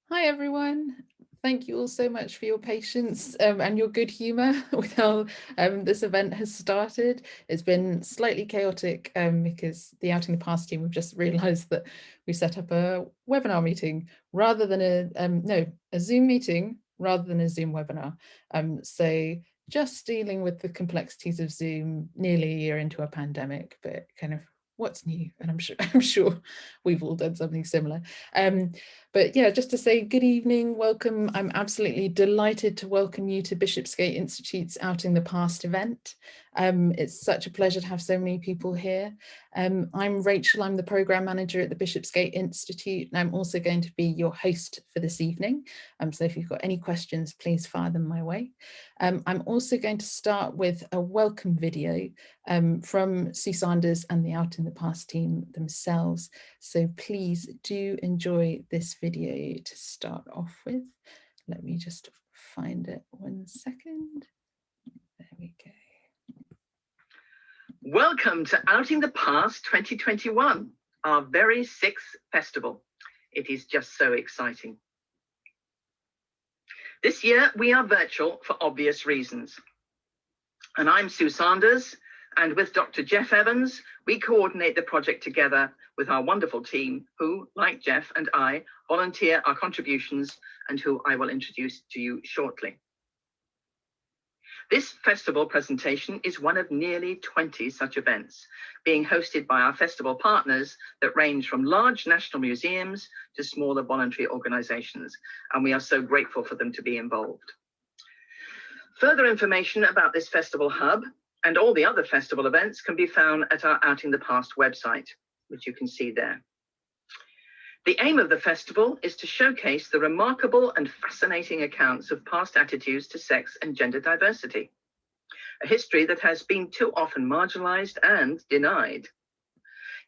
Hi everyone. Thank you all so much for your patience and your good humour with how this event has started. It's been slightly chaotic because the Outing the Past team have just realised that we set up a webinar meeting rather than a Zoom meeting rather than a Zoom webinar. So just dealing with the complexities of Zoom nearly a year into a pandemic, but kind of what's new? And I'm sure we've all done something similar. But yeah, just to say good evening, welcome. I'm absolutely delighted to welcome you to Bishopsgate Institute's Outing the Past event. It's such a pleasure to have so many people here. I'm Rachel, I'm the Programme Manager at the Bishopsgate Institute, and I'm also going to be your host for this evening. So if you've got any questions, please fire them my way. I'm also going to start with a welcome video from Sue Sanders and the Outing the Past team themselves. So please do enjoy this video to start off with. Let me just find it 1 second. There we go. Welcome to Outing the Past 2021, our very 6th festival. It is just so exciting. This year we are virtual for obvious reasons. And I'm Sue Sanders, and with Dr. Jeff Evans, we coordinate the project together with our wonderful team who, like Jeff and I, volunteer our contributions and who I will introduce to you shortly. This festival presentation is one of nearly 20 such events being hosted by our festival partners that range from large national museums to smaller voluntary organizations, and we are so grateful for them to be involved. Further information about this festival hub and all the other festival events can be found at our Outing the Past website, which you can see there. The aim of the festival is to showcase the remarkable and fascinating accounts of past attitudes to sex and gender diversity, a history that has been too often marginalized and denied.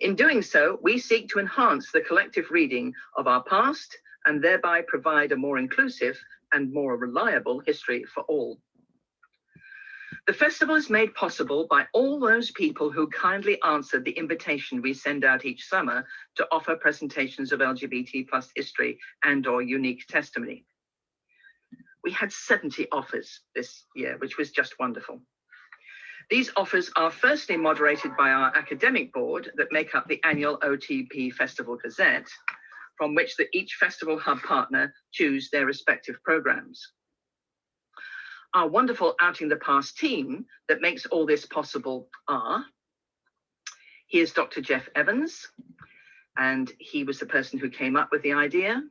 In doing so, we seek to enhance the collective reading of our past and thereby provide a more inclusive and more reliable history for all. The festival is made possible by all those people who kindly answered the invitation we send out each summer to offer presentations of LGBT+ history and/or unique testimony. We had 70 offers this year, which was just wonderful. These offers are firstly moderated by our academic board that make up the annual OTP Festival Gazette, from which each festival hub partner choose their respective programs. Our wonderful Outing the Past team that makes all this possible are, here's Dr. Jeff Evans, and he was the person who came up with the idea.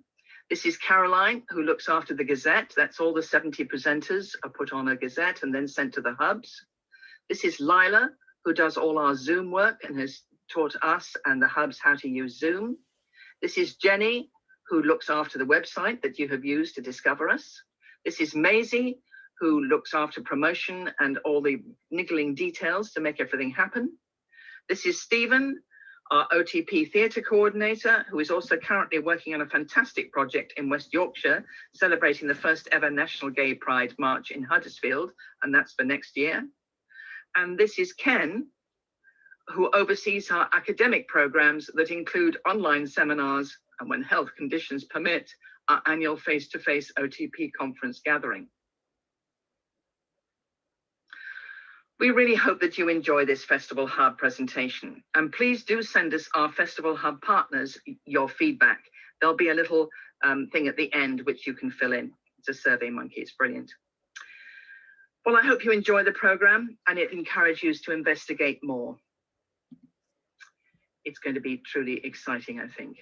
This is Caroline, who looks after the Gazette. That's all the 70 presenters are put on a Gazette and then sent to the hubs. This is Lila, who does all our Zoom work and has taught us and the hubs how to use Zoom. This is Jenny, who looks after the website that you have used to discover us. This is Maisie, who looks after promotion and all the niggling details to make everything happen. This is Stephen, our OTP theatre coordinator, who is also currently working on a fantastic project in West Yorkshire, celebrating the first ever National Gay Pride March in Huddersfield, and that's for next year. And this is Ken, who oversees our academic programs that include online seminars, and when health conditions permit, our annual face-to-face OTP conference gathering. We really hope that you enjoy this Festival Hub presentation, and please do send us, our Festival Hub partners, your feedback. There'll be a little thing at the end which you can fill in. It's a Survey Monkey, it's brilliant. Well, I hope you enjoy the program and it encourages you to investigate more. It's going to be truly exciting, I think.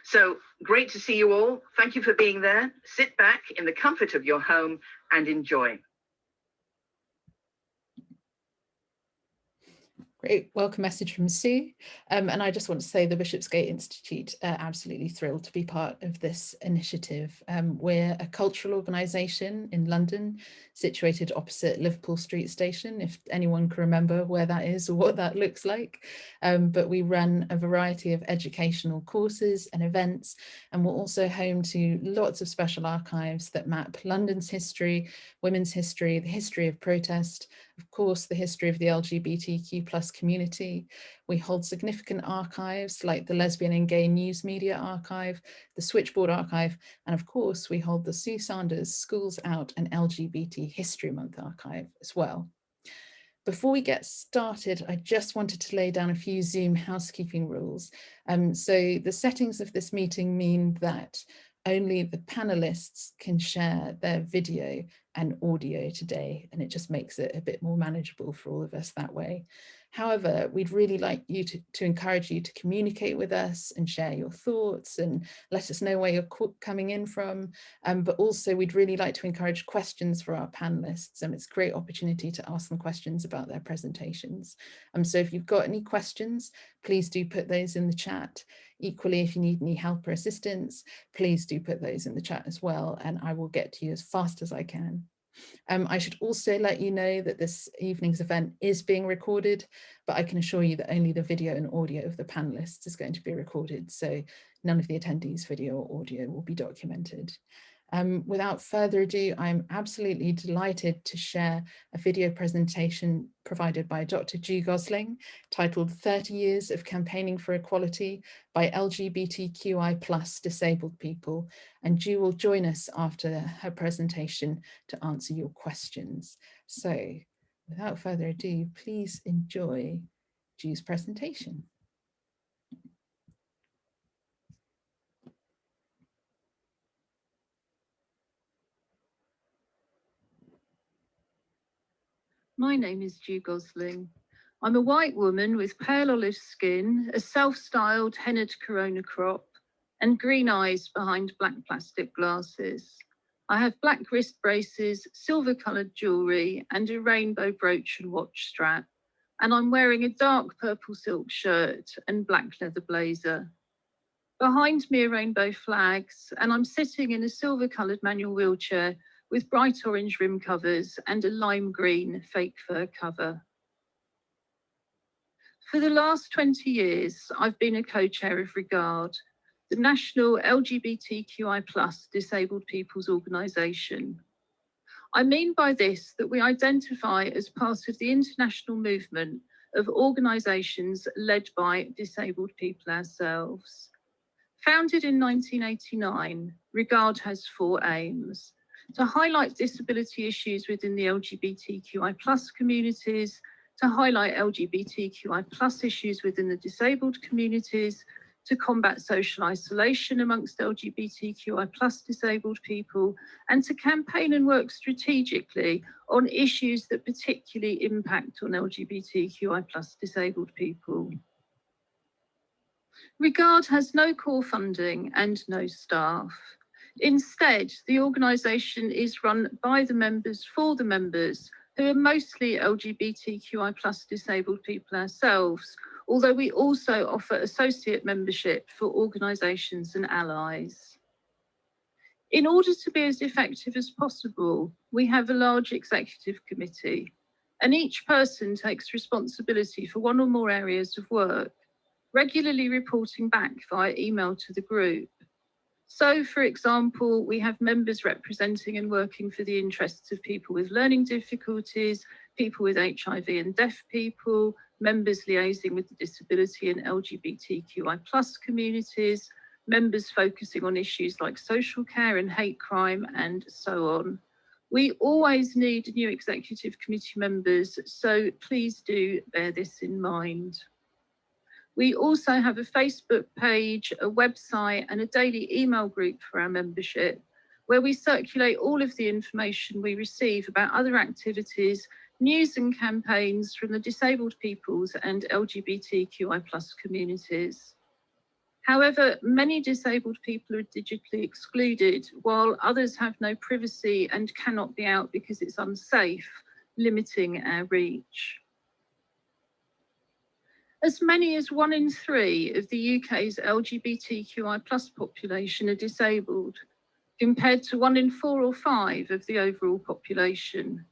So great to see you all. Thank you for being there. Sit back in the comfort of your home and enjoy. Great, welcome message from Sue. And I just want to say the Bishopsgate Institute are absolutely thrilled to be part of this initiative. We're a cultural organisation in London, situated opposite Liverpool Street Station, if anyone can remember where that is or what that looks like. But we run a variety of educational courses and events, and we're also home to lots of special archives that map London's history, women's history, the history of protest, of course, the history of the LGBTQ+ community. We hold significant archives like the Lesbian and Gay News Media Archive, the Switchboard Archive, and of course, we hold the Sue Sanders Schools Out and LGBT History Month Archive as well. Before we get started, I just wanted to lay down a few Zoom housekeeping rules. So the settings of this meeting mean that only the panelists can share their video and audio today, and it just makes it a bit more manageable for all of us that way. However, we'd really like you to encourage you to communicate with us and share your thoughts and let us know where you're coming in from. But also we'd really like to encourage questions for our panelists. It's a great opportunity to ask them questions about their presentations. So if you've got any questions, please do put those in the chat. Equally, if you need any help or assistance, please do put those in the chat as well, and I will get to you as fast as I can. I should also let you know that this evening's event is being recorded, but I can assure you that only the video and audio of the panelists is going to be recorded, so none of the attendees' video or audio will be documented. Without further ado, I'm absolutely delighted to share a video presentation provided by Dr. Gosling, titled 30 Years of Campaigning for Equality by LGBTQI+ Disabled People. And Ju will join us after her presentation to answer your questions. So without further ado, please enjoy Ju's presentation. My name is Ju Gosling. I'm a white woman with pale olive skin, a self-styled hennaed corona crop, and green eyes behind black plastic glasses. I have black wrist braces, silver-coloured jewellery, and a rainbow brooch and watch strap. And I'm wearing a dark purple silk shirt and black leather blazer. Behind me are rainbow flags, and I'm sitting in a silver-coloured manual wheelchair with bright orange rim covers and a lime green fake fur cover. For the last 20 years, I've been a co-chair of Regard, the national LGBTQI+ disabled people's organisation. I mean by this that we identify as part of the international movement of organisations led by disabled people ourselves. Founded in 1989, Regard has 4 aims: to highlight disability issues within the LGBTQI+ communities, to highlight LGBTQI+ issues within the disabled communities, to combat social isolation amongst LGBTQI+ disabled people, and to campaign and work strategically on issues that particularly impact on LGBTQI+ disabled people. Regard has no core funding and no staff. Instead, the organisation is run by the members for the members, who are mostly LGBTQI+ disabled people ourselves, although we also offer associate membership for organisations and allies. In order to be as effective as possible, we have a large executive committee, and each person takes responsibility for one or more areas of work, regularly reporting back via email to the group. So, for example, we have members representing and working for the interests of people with learning difficulties, people with HIV and deaf people, members liaising with the disability and LGBTQI+ communities, members focusing on issues like social care and hate crime, and so on. We always need new executive committee members, so please do bear this in mind. We also have a Facebook page, a website, and a daily email group for our membership, where we circulate all of the information we receive about other activities, news and campaigns from the disabled peoples and LGBTQI+ communities. However, many disabled people are digitally excluded, while others have no privacy and cannot be out because it's unsafe, limiting our reach. As many as 1 in 3 of the UK's LGBTQI+ population are disabled, compared to 1 in 4 or 5 of the overall population.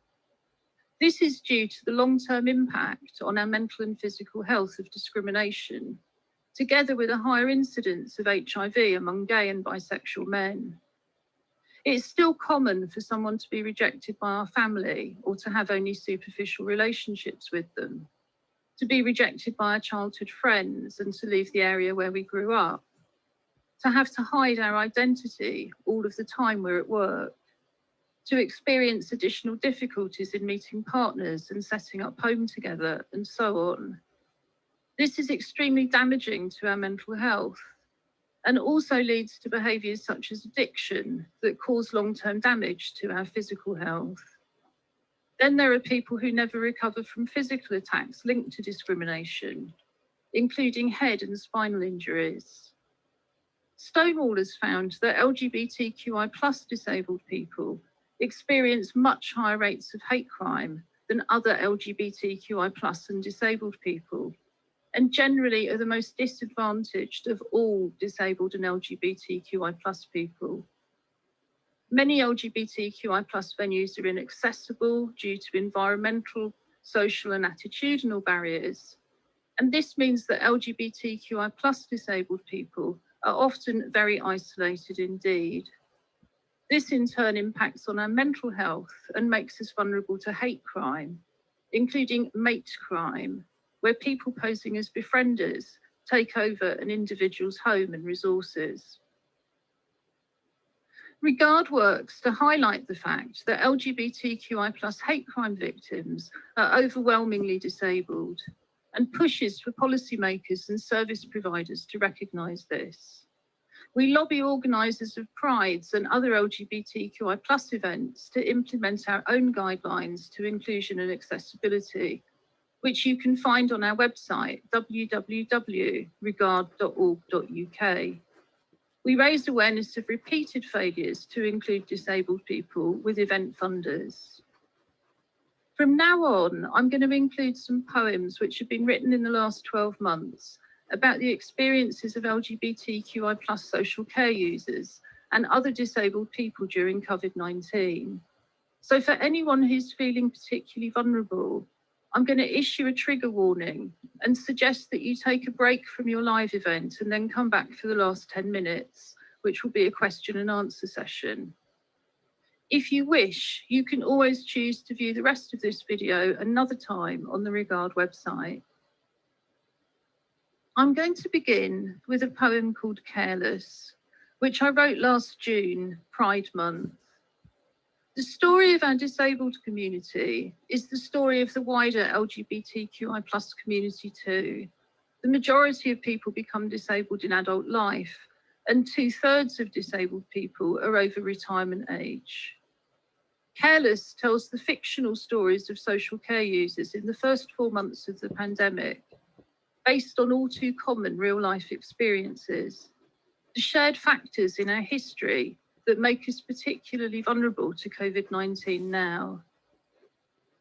This is due to the long-term impact on our mental and physical health of discrimination, together with a higher incidence of HIV among gay and bisexual men. It's still common for someone to be rejected by our family or to have only superficial relationships with them, to be rejected by our childhood friends and to leave the area where we grew up, to have to hide our identity all of the time we're at work, to experience additional difficulties in meeting partners and setting up home together, and so on. This is extremely damaging to our mental health and also leads to behaviours such as addiction that cause long-term damage to our physical health. Then there are people who never recover from physical attacks linked to discrimination, including head and spinal injuries. Stonewall has found that LGBTQI+ disabled people experience much higher rates of hate crime than other LGBTQI+ and disabled people, and generally are the most disadvantaged of all disabled and LGBTQI+ people. Many LGBTQI+ venues are inaccessible due to environmental, social and attitudinal barriers. And this means that LGBTQI+ disabled people are often very isolated indeed. This in turn impacts on our mental health and makes us vulnerable to hate crime, including mate crime, where people posing as befrienders take over an individual's home and resources. Regard works to highlight the fact that LGBTQI+ hate crime victims are overwhelmingly disabled and pushes for policymakers and service providers to recognise this. We lobby organisers of prides and other LGBTQI+ events to implement our own guidelines to inclusion and accessibility, which you can find on our website, www.regard.org.uk. We raise awareness of repeated failures to include disabled people with event funders. From now on, I'm going to include some poems which have been written in the last 12 months about the experiences of LGBTQI+ social care users and other disabled people during COVID-19. So for anyone who's feeling particularly vulnerable, I'm going to issue a trigger warning and suggest that you take a break from your live event and then come back for the last 10 minutes, which will be a question and answer session. If you wish, you can always choose to view the rest of this video another time on the Regard website. I'm going to begin with a poem called Careless, which I wrote last June, Pride Month. The story of our disabled community is the story of the wider LGBTQI+ community too. The majority of people become disabled in adult life, and 2/3 of disabled people are over retirement age. Careless tells the fictional stories of social care users in the first 4 months of the pandemic, based on all too common real-life experiences, the shared factors in our history that make us particularly vulnerable to COVID-19 now.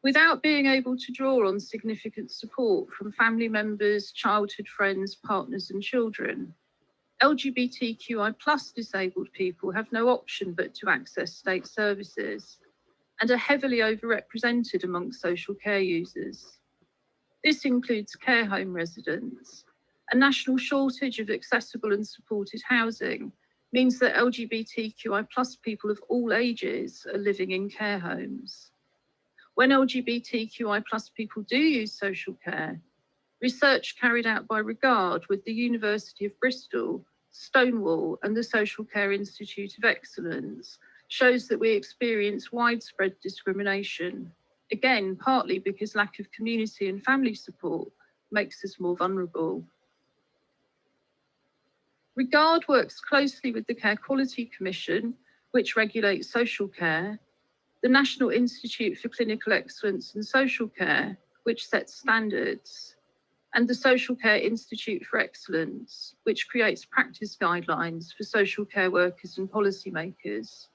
Without being able to draw on significant support from family members, childhood friends, partners and children, LGBTQI+ disabled people have no option but to access state services and are heavily overrepresented amongst social care users. This includes care home residents. A national shortage of accessible and supported housing means that LGBTQI+ people of all ages are living in care homes. When LGBTQI+ people do use social care, research carried out by Regard with the University of Bristol, Stonewall and the Social Care Institute of Excellence shows that we experience widespread discrimination, again, partly because lack of community and family support makes us more vulnerable. Regard works closely with the Care Quality Commission, which regulates social care, the National Institute for Clinical Excellence and Social Care, which sets standards, and the Social Care Institute for Excellence, which creates practice guidelines for social care workers and policymakers.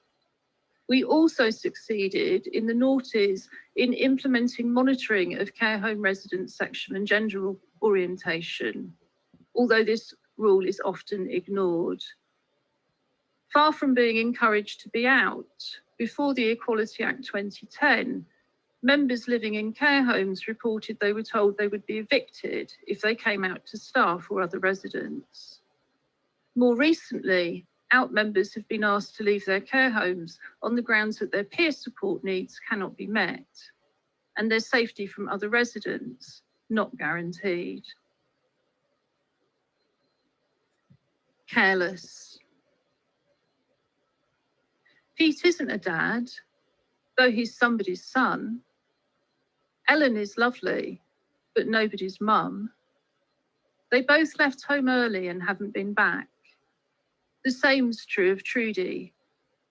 We also succeeded in the noughties in implementing monitoring of care home residents' sexual and gender orientation, although this rule is often ignored. Far from being encouraged to be out, before the Equality Act 2010, members living in care homes reported they were told they would be evicted if they came out to staff or other residents. More recently, Out members have been asked to leave their care homes on the grounds that their peer support needs cannot be met, and their safety from other residents not guaranteed. Careless. Pete isn't a dad, though he's somebody's son. Ellen is lovely, but nobody's mum. They both left home early and haven't been back. The same's true of Trudy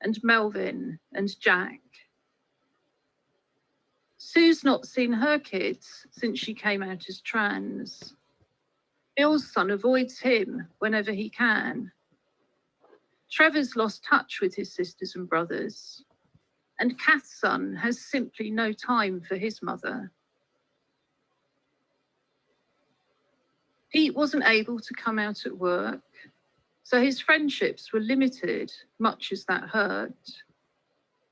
and Melvin and Jack. Sue's not seen her kids since she came out as trans. Bill's son avoids him whenever he can. Trevor's lost touch with his sisters and brothers. And Kath's son has simply no time for his mother. Pete wasn't able to come out at work, so his friendships were limited, much as that hurt.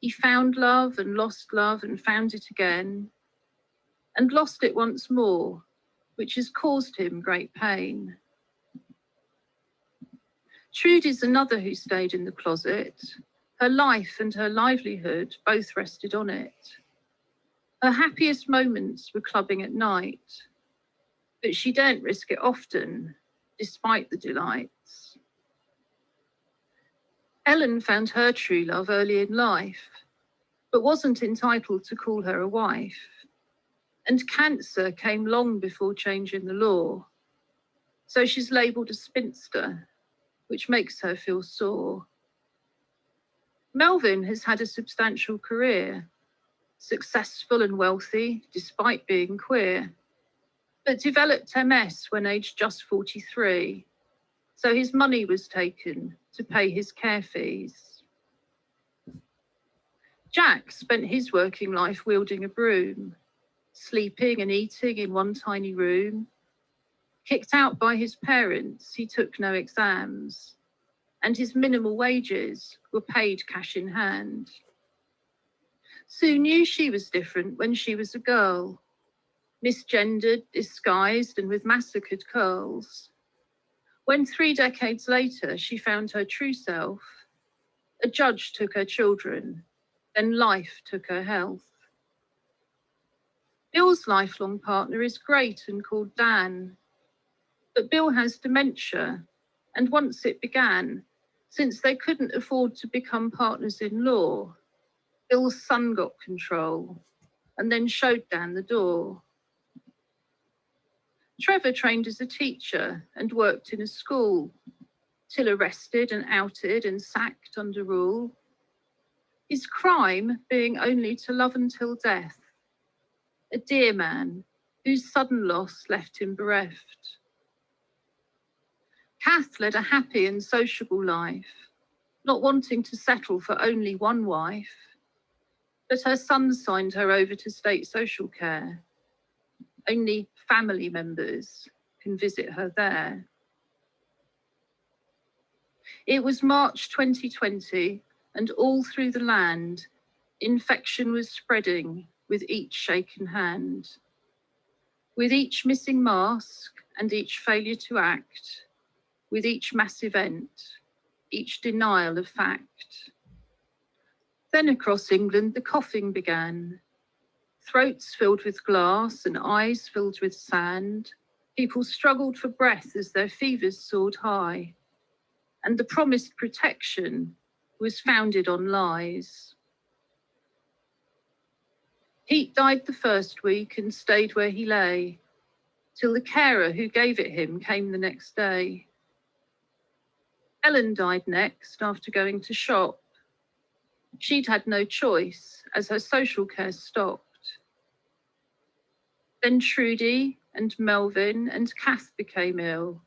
He found love and found it again, and lost it once more, which has caused him great pain. Trudy's another who stayed in the closet. Her life and her livelihood both rested on it. Her happiest moments were clubbing at night, but she daren't risk it often, despite the delights. Ellen found her true love early in life, but wasn't entitled to call her a wife. And cancer came long before change in the law. So she's labelled a spinster, which makes her feel sore. Melvin has had a substantial career, successful and wealthy despite being queer, but developed MS when aged just 43, so his money was taken to pay his care fees. Jack spent his working life wielding a broom, sleeping and eating in one tiny room. Kicked out by his parents, he took no exams, and his minimal wages were paid cash in hand. Sue knew she was different when she was a girl, misgendered, disguised, and with massacred curls. When 3 decades later she found her true self, a judge took her children, then life took her health. Bill's lifelong partner is great and called Dan, but Bill has dementia, and once it began, since they couldn't afford to become partners in law, Bill's son got control and then showed Dan the door. Trevor trained as a teacher and worked in a school, till arrested and outed and sacked under rule. His crime being only to love until death, a dear man whose sudden loss left him bereft. Kath led a happy and sociable life, not wanting to settle for only one wife, but her son signed her over to state social care. Only family members can visit her there. It was March 2020, and all through the land, infection was spreading with each shaken hand. With each missing mask and each failure to act, with each mass event, each denial of fact. Then across England, the coughing began. Throats filled with glass and eyes filled with sand. People struggled for breath as their fevers soared high. And the promised protection was founded on lies. Pete died the first week and stayed where he lay, till the carer who gave it him came the next day. Ellen died next after going to shop. She'd had no choice as her social care stopped. Then Trudy and Melvin and Kath became ill.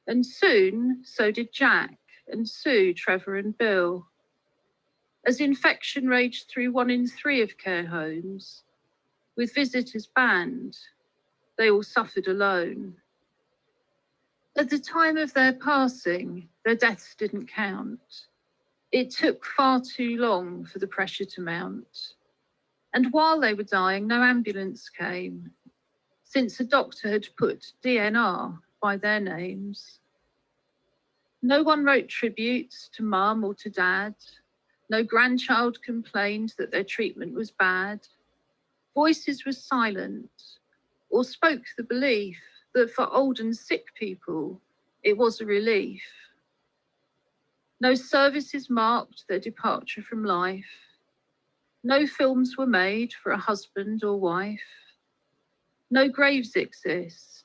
And soon, so did Jack and Sue, Trevor and Bill. As infection raged through 1 in 3 of care homes, with visitors banned, they all suffered alone. At the time of their passing, their deaths didn't count. It took far too long for the pressure to mount. And while they were dying, no ambulance came, since a doctor had put DNR by their names. No one wrote tributes to mum or to dad. No grandchild complained that their treatment was bad. Voices were silent or spoke the belief that for old and sick people, it was a relief. No services marked their departure from life. No films were made for a husband or wife. No graves exist,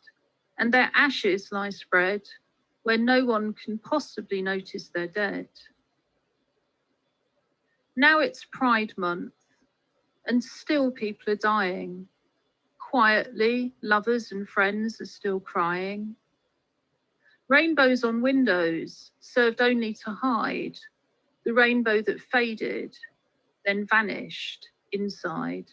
and their ashes lie spread where no one can possibly notice they're dead. Now it's Pride Month, and still people are dying. Quietly, lovers and friends are still crying. Rainbows on windows served only to hide the rainbow that faded, then vanished inside.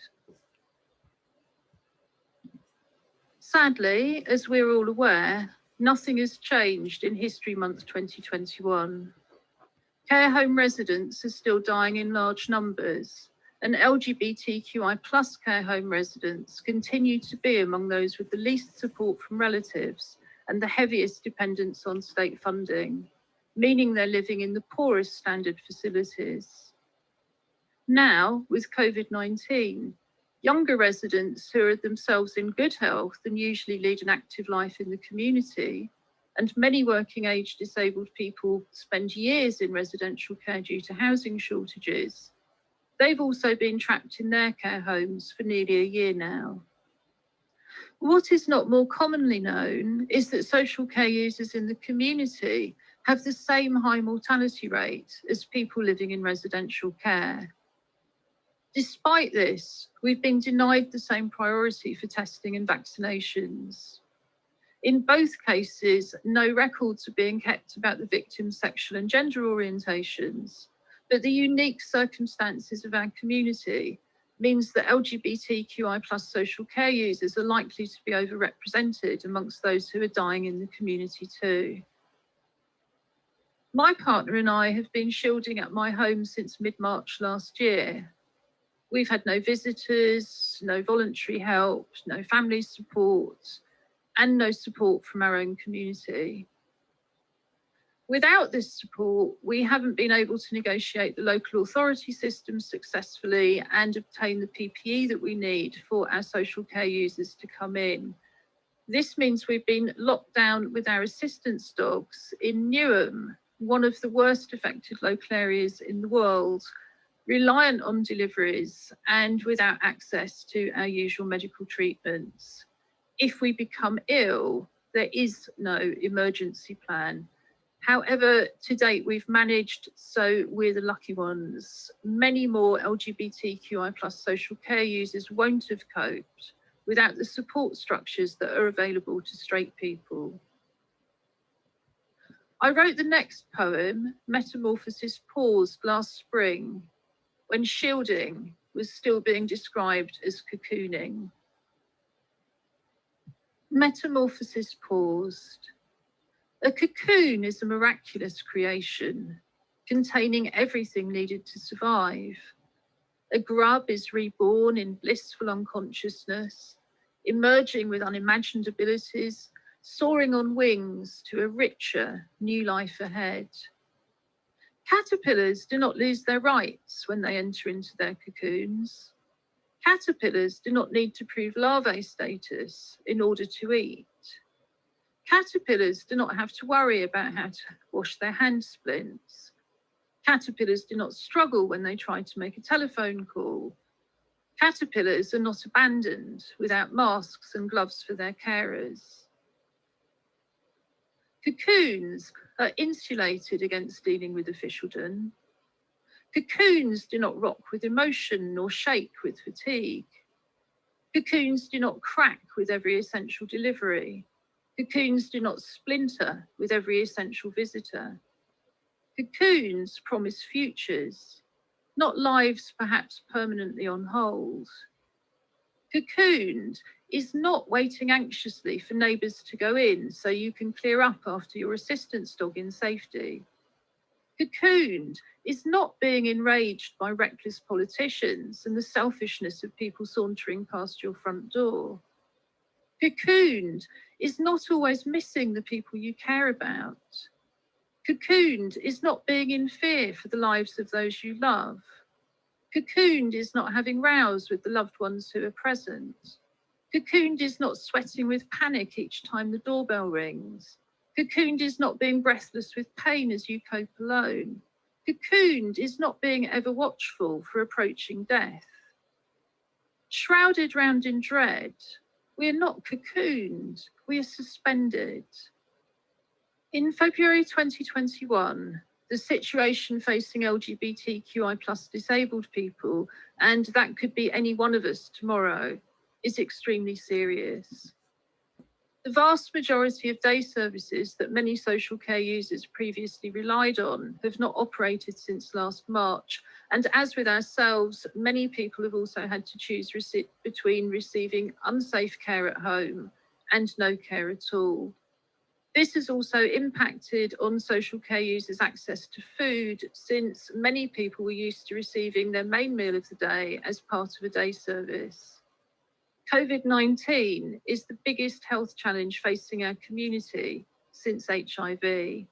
Sadly, as we're all aware, nothing has changed in History Month 2021. Care home residents are still dying in large numbers, and LGBTQI+ care home residents continue to be among those with the least support from relatives and the heaviest dependence on state funding, meaning they're living in the poorest standard facilities. Now, with COVID-19, younger residents who are themselves in good health and usually lead an active life in the community, and many working age disabled people spend years in residential care due to housing shortages, they've also been trapped in their care homes for nearly a year now. What is not more commonly known is that social care users in the community have the same high mortality rate as people living in residential care. Despite this, we've been denied the same priority for testing and vaccinations. In both cases, no records are being kept about the victims' sexual and gender orientations, but the unique circumstances of our community means that LGBTQI+ social care users are likely to be overrepresented amongst those who are dying in the community too. My partner and I have been shielding at my home since mid-March last year. We've had no visitors, no voluntary help, no family support, and no support from our own community. Without this support, we haven't been able to negotiate the local authority system successfully and obtain the PPE that we need for our social care users to come in. This means we've been locked down with our assistance dogs in Newham, one of the worst affected local areas in the world, reliant on deliveries and without access to our usual medical treatments. If we become ill, there is no emergency plan. However, to date, we've managed, so we're the lucky ones. Many more LGBTQI+ social care users won't have coped without the support structures that are available to straight people. I wrote the next poem, Metamorphosis, paused last spring, when shielding was still being described as cocooning. Metamorphosis paused. A cocoon is a miraculous creation, containing everything needed to survive. A grub is reborn in blissful unconsciousness, emerging with unimagined abilities, soaring on wings to a richer new life ahead. Caterpillars do not lose their rights when they enter into their cocoons. Caterpillars do not need to prove larvae status in order to eat. Caterpillars do not have to worry about how to wash their hand splints. Caterpillars do not struggle when they try to make a telephone call. Caterpillars are not abandoned without masks and gloves for their carers. Cocoons are insulated against dealing with officialdom. Cocoons do not rock with emotion nor shake with fatigue. Cocoons do not crack with every essential delivery. Cocoons do not splinter with every essential visitor. Cocoons promise futures, not lives perhaps permanently on hold. Cocooned is not waiting anxiously for neighbours to go in so you can clear up after your assistance dog in safety. Cocooned is not being enraged by reckless politicians and the selfishness of people sauntering past your front door. Cocooned is not always missing the people you care about. Cocooned is not being in fear for the lives of those you love. Cocooned is not having rows with the loved ones who are present. Cocooned is not sweating with panic each time the doorbell rings. Cocooned is not being breathless with pain as you cope alone. Cocooned is not being ever watchful for approaching death. Shrouded round in dread, we are not cocooned, we are suspended. In February 2021, the situation facing LGBTQI+ disabled people, and that could be any one of us tomorrow, is extremely serious. The vast majority of day services that many social care users previously relied on have not operated since last March. And as with ourselves, many people have also had to choose between receiving unsafe care at home and no care at all. This has also impacted on social care users' access to food, since many people were used to receiving their main meal of the day as part of a day service. COVID-19 is the biggest health challenge facing our community since HIV.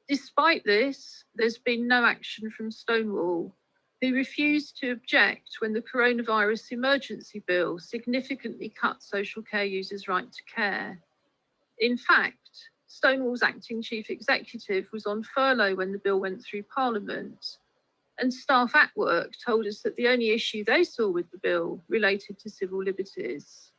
Despite this, there's been no action from Stonewall, who refused to object when the coronavirus emergency bill significantly cut social care users' right to care. In fact, Stonewall's acting chief executive was on furlough when the bill went through Parliament, and staff at work told us that the only issue they saw with the bill related to civil liberties.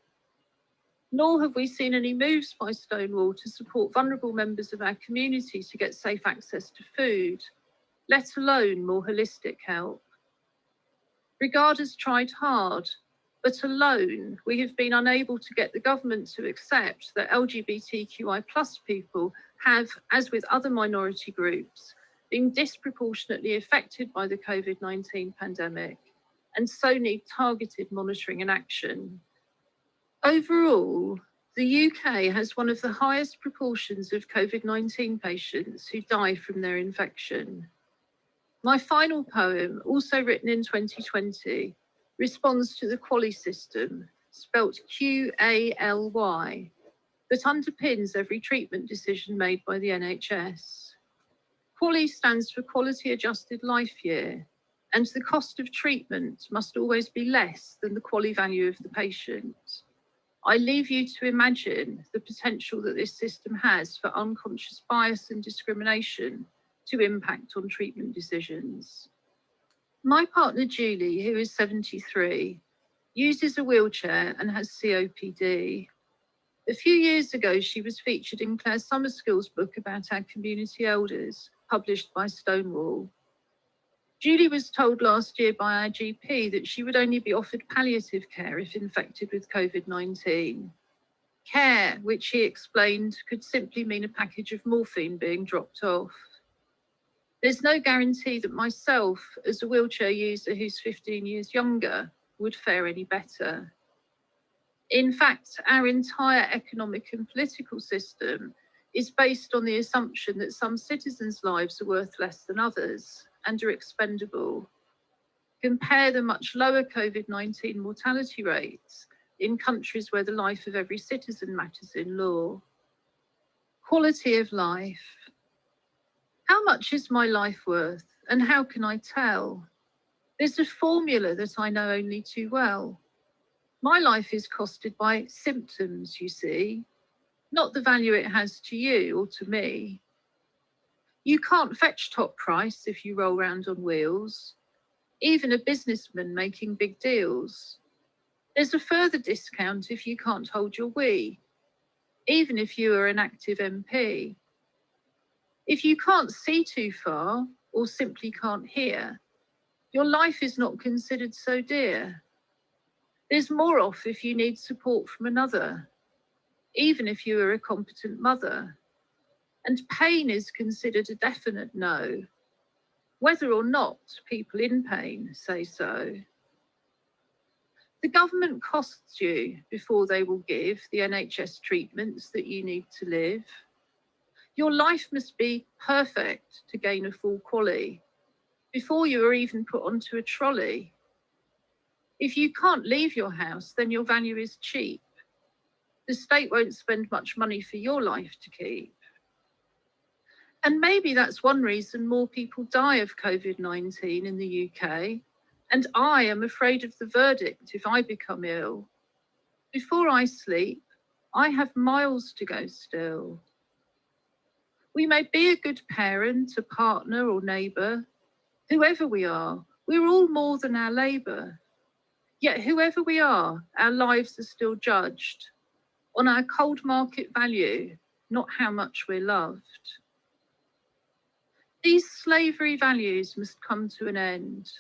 Nor have we seen any moves by Stonewall to support vulnerable members of our community to get safe access to food, let alone more holistic help. Regard has tried hard, but alone we have been unable to get the government to accept that LGBTQI+ people have, as with other minority groups, been disproportionately affected by the COVID-19 pandemic, and so need targeted monitoring and action. Overall, the UK has one of the highest proportions of COVID-19 patients who die from their infection. My final poem, also written in 2020, responds to the QALY system, spelt QALY, that underpins every treatment decision made by the NHS. QALY stands for Quality Adjusted Life Year, and the cost of treatment must always be less than the QALY value of the patient. I leave you to imagine the potential that this system has for unconscious bias and discrimination to impact on treatment decisions. My partner Julie, who is 73, uses a wheelchair and has COPD. A few years ago, she was featured in Claire Summerskill's book about our community elders, published by Stonewall. Julie was told last year by our GP that she would only be offered palliative care if infected with COVID-19. Care, which he explained, could simply mean a package of morphine being dropped off. There's no guarantee that myself, as a wheelchair user who's 15 years younger, would fare any better. In fact, our entire economic and political system is based on the assumption that some citizens' lives are worth less than others and are expendable. Compare the much lower COVID-19 mortality rates in countries where the life of every citizen matters in law. Quality of life. How much is my life worth, and how can I tell? There's a formula that I know only too well. My life is costed by symptoms, you see, not the value it has to you or to me. You can't fetch top price if you roll round on wheels, even a businessman making big deals. There's a further discount if you can't hold your wee, even if you are an active MP. If you can't see too far or simply can't hear, your life is not considered so dear. There's more off if you need support from another, even if you are a competent mother. And pain is considered a definite no, whether or not people in pain say so. The government costs you before they will give the NHS treatments that you need to live. Your life must be perfect to gain a full QALY before you are even put onto a trolley. If you can't leave your house, then your value is cheap. The state won't spend much money for your life to keep. And maybe that's one reason more people die of COVID-19 in the UK. And I am afraid of the verdict if I become ill. Before I sleep, I have miles to go still. We may be a good parent, a partner or neighbour. Whoever we are, we're all more than our labour. Yet whoever we are, our lives are still judged on our cold market value, not how much we're loved. These slavery values must come to an end.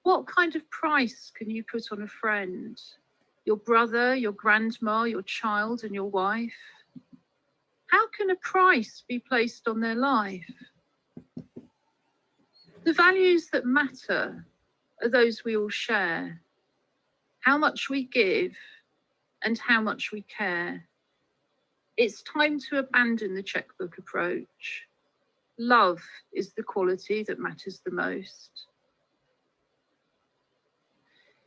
What kind of price can you put on a friend? Your brother, your grandma, your child and your wife? How can a price be placed on their life? The values that matter are those we all share. How much we give and how much we care. It's time to abandon the checkbook approach. Love is the quality that matters the most.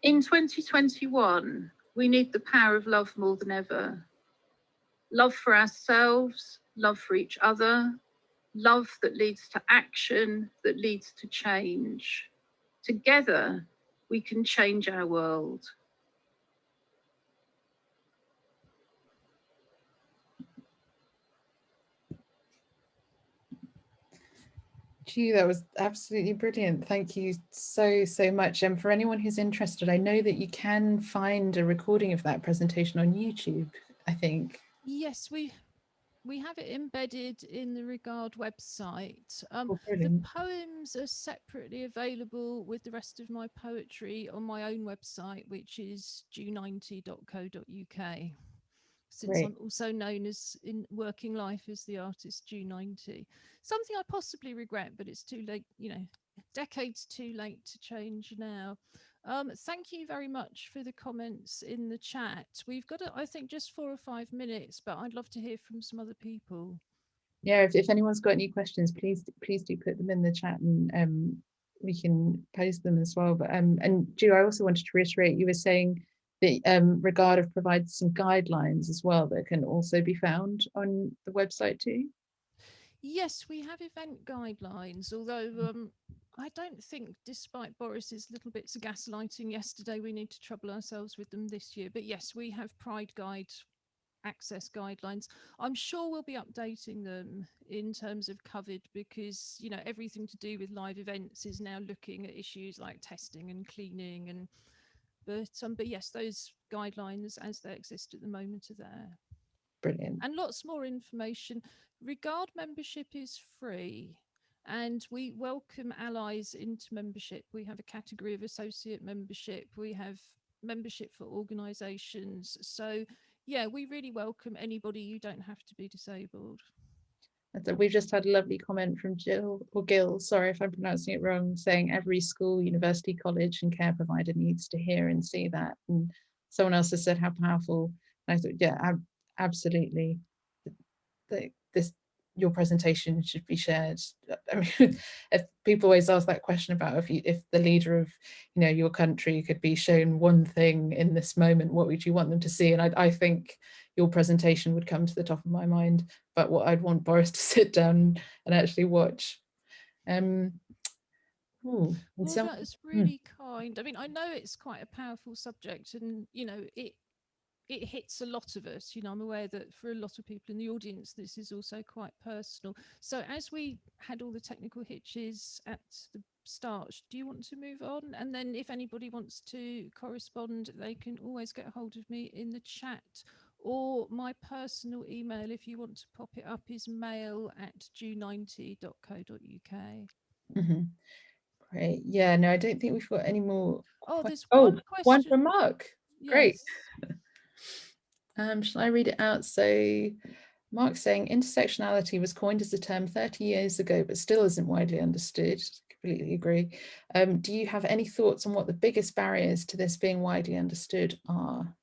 In 2021, we need the power of love more than ever. Love for ourselves, love for each other, love that leads to action, that leads to change. Together, we can change our world. Gee, that was absolutely brilliant. Thank you so much. And for anyone who's interested, I know that you can find a recording of that presentation on YouTube, I think. Yes, we have it embedded in the Regard website. Brilliant. The poems are separately available with the rest of my poetry on my own website, which is due90.co.uk. Since Great. I'm also known as in working life as the artist Due90. Something I possibly regret, but it's too late, you know, decades too late to change now. Thank you very much for the comments in the chat. We've got, I think, just 4 or 5 minutes, but I'd love to hear from some other people. Yeah, if anyone's got any questions, please do put them in the chat, and we can post them as well. But and Ju, I also wanted to reiterate, you were saying that Regard have provided some guidelines as well that can also be found on the website too. Yes, we have event guidelines, although I don't think, despite Boris's little bits of gaslighting yesterday, we need to trouble ourselves with them this year. But yes, we have Pride Guide access guidelines. I'm sure we'll be updating them in terms of covered, because, you know, everything to do with live events is now looking at issues like testing and cleaning. And but yes, those guidelines as they exist at the moment are there. Brilliant. And lots more information. Regard membership is free, and we welcome allies into membership. We have a category of associate membership. We have membership for organisations. So yeah, we really welcome anybody. You don't have to be disabled. We've just had a lovely comment from Jill, or Gil, sorry if I'm pronouncing it wrong, saying every school, university, college and care provider needs to hear and see that. And someone else has said how powerful. And I thought, yeah, absolutely. Your presentation should be shared. I mean, if people always ask that question about if the leader of, you know, your country could be shown one thing in this moment, what would you want them to see? And I think your presentation would come to the top of my mind, but what I'd want Boris to sit down and actually watch. Well, that's really kind. I mean, I know it's quite a powerful subject, and you know, it hits a lot of us. You know, I'm aware that for a lot of people in the audience, this is also quite personal. So as we had all the technical hitches at the start, do you want to move on? And then if anybody wants to correspond, they can always get hold of me in the chat, or my personal email, if you want to pop it up, is mail@due90.co.uk. Great. Yeah, no, I don't think we've got any more. Oh, there's one question. One from Mark. Great. Yes. Shall I read it out? So Mark's saying intersectionality was coined as a term 30 years ago, but still isn't widely understood. Completely agree. Do you have any thoughts on what the biggest barriers to this being widely understood are?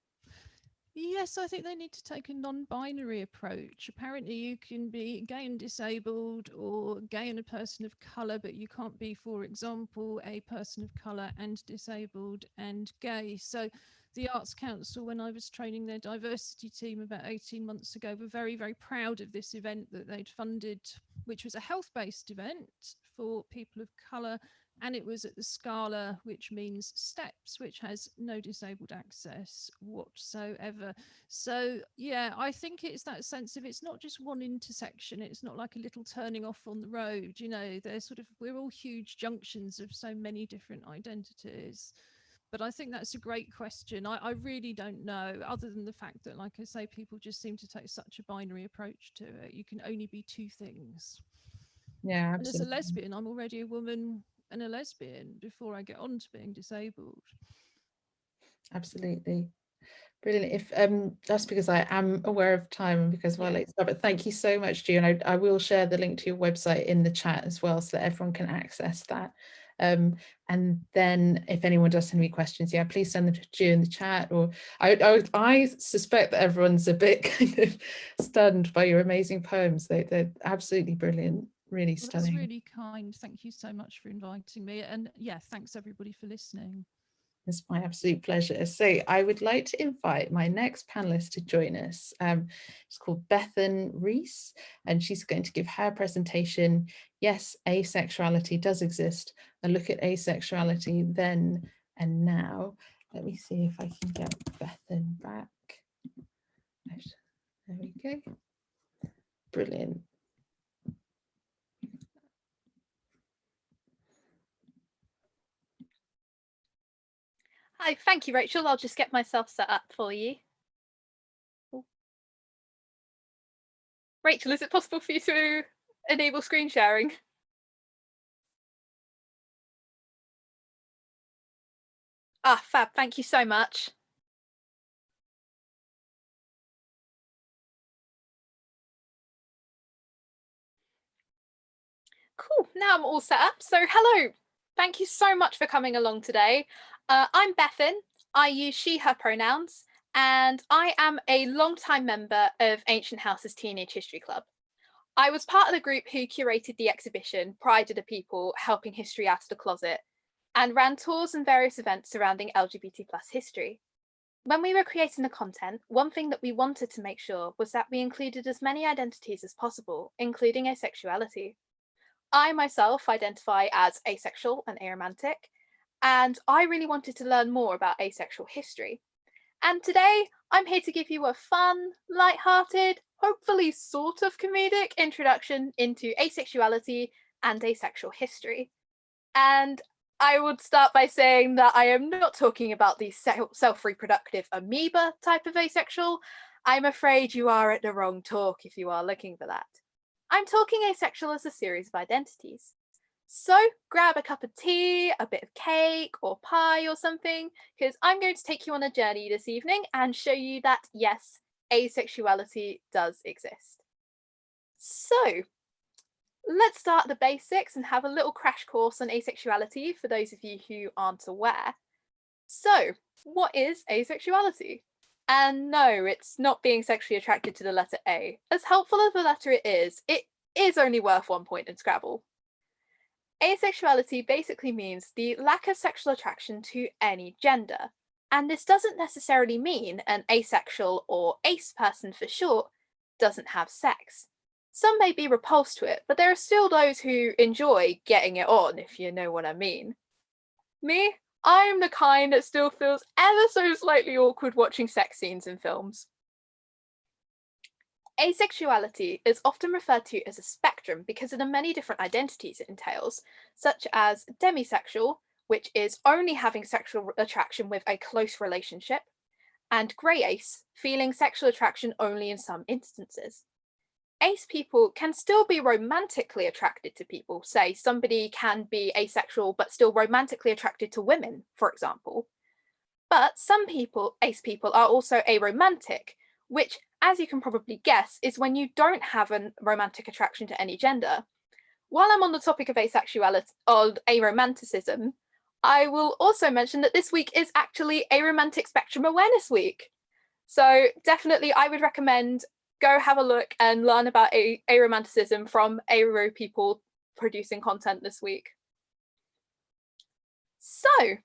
Yes, I think they need to take a non-binary approach. Apparently you can be gay and disabled, or gay and a person of colour, but you can't be, for example, a person of colour and disabled and gay. So the Arts Council, when I was training their diversity team about 18 months ago, were very, very proud of this event that they'd funded, which was a health-based event for people of colour. And it was at the Scala, which means steps, which has no disabled access whatsoever. So, yeah, I think it's that sense of, it's not just one intersection. It's not like a little turning off on the road. You know, they're sort of, we're all huge junctions of so many different identities. But I think that's a great question. I really don't know, other than the fact that, like I say, people just seem to take such a binary approach to it. You can only be two things. Yeah, And as a absolutely. lesbian, I'm already a woman and a lesbian before I get on to being disabled. Absolutely. Brilliant. If just because I am aware of time and because we're late, but thank you so much, June. I will share the link to your website in the chat as well, so that everyone can access that. And then if anyone does send me questions, yeah, please send them to June in the chat. Or I suspect that everyone's a bit kind of stunned by your amazing poems. They're absolutely brilliant, really stunning. That's really kind. Thank you so much for inviting me. And yeah, thanks everybody for listening. It's my absolute pleasure. So I would like to invite my next panelist to join us. It's called Bethan Reese, and she's going to give her presentation, Yes, Asexuality Does Exist, a look at asexuality then and now. Let me see if I can get Bethan back. There we go. Brilliant. Hi, thank you, Rachel. I'll just get myself set up for you. Rachel, is it possible for you to enable screen sharing? Ah, fab, thank you so much. Cool, now I'm all set up. So hello, thank you so much for coming along today. I'm Bethan, I use she, her pronouns, and I am a long-time member of Ancient House's Teenage History Club. I was part of the group who curated the exhibition Pride of the People, Helping History Out of the Closet, and ran tours and various events surrounding LGBT+ history. When we were creating the content, one thing that we wanted to make sure was that we included as many identities as possible, including asexuality. I myself identify as asexual and aromantic, and I really wanted to learn more about asexual history. And today, I'm here to give you a fun, light-hearted, hopefully sort of comedic introduction into asexuality and asexual history. And I would start by saying that I am not talking about the self-reproductive amoeba type of asexual. I'm afraid you are at the wrong talk if you are looking for that. I'm talking asexual as a series of identities. So grab a cup of tea, a bit of cake or pie or something, because I'm going to take you on a journey this evening and show you that, yes, asexuality does exist. So let's start at the basics and have a little crash course on asexuality for those of you who aren't aware. So, what is asexuality? And no, it's not being sexually attracted to the letter A. As helpful as the letter it is only worth 1 point in Scrabble. Asexuality basically means the lack of sexual attraction to any gender. And this doesn't necessarily mean an asexual or ace person for short doesn't have sex. Some may be repulsed to it, but there are still those who enjoy getting it on, if you know what I mean. Me? I'm the kind that still feels ever so slightly awkward watching sex scenes in films. Asexuality is often referred to as a spectrum because of the many different identities it entails, such as demisexual, which is only having sexual attraction with a close relationship, and grey ace, feeling sexual attraction only in some instances. Ace people can still be romantically attracted to people. Say somebody can be asexual but still romantically attracted to women, for example. But some people, ace people, are also aromantic, which, as you can probably guess, is when you don't have a romantic attraction to any gender. While I'm on the topic of asexuality or aromanticism, I will also mention that this week is actually Aromantic Spectrum Awareness Week. So definitely I would recommend go have a look and learn about aromanticism from aro people producing content this week. So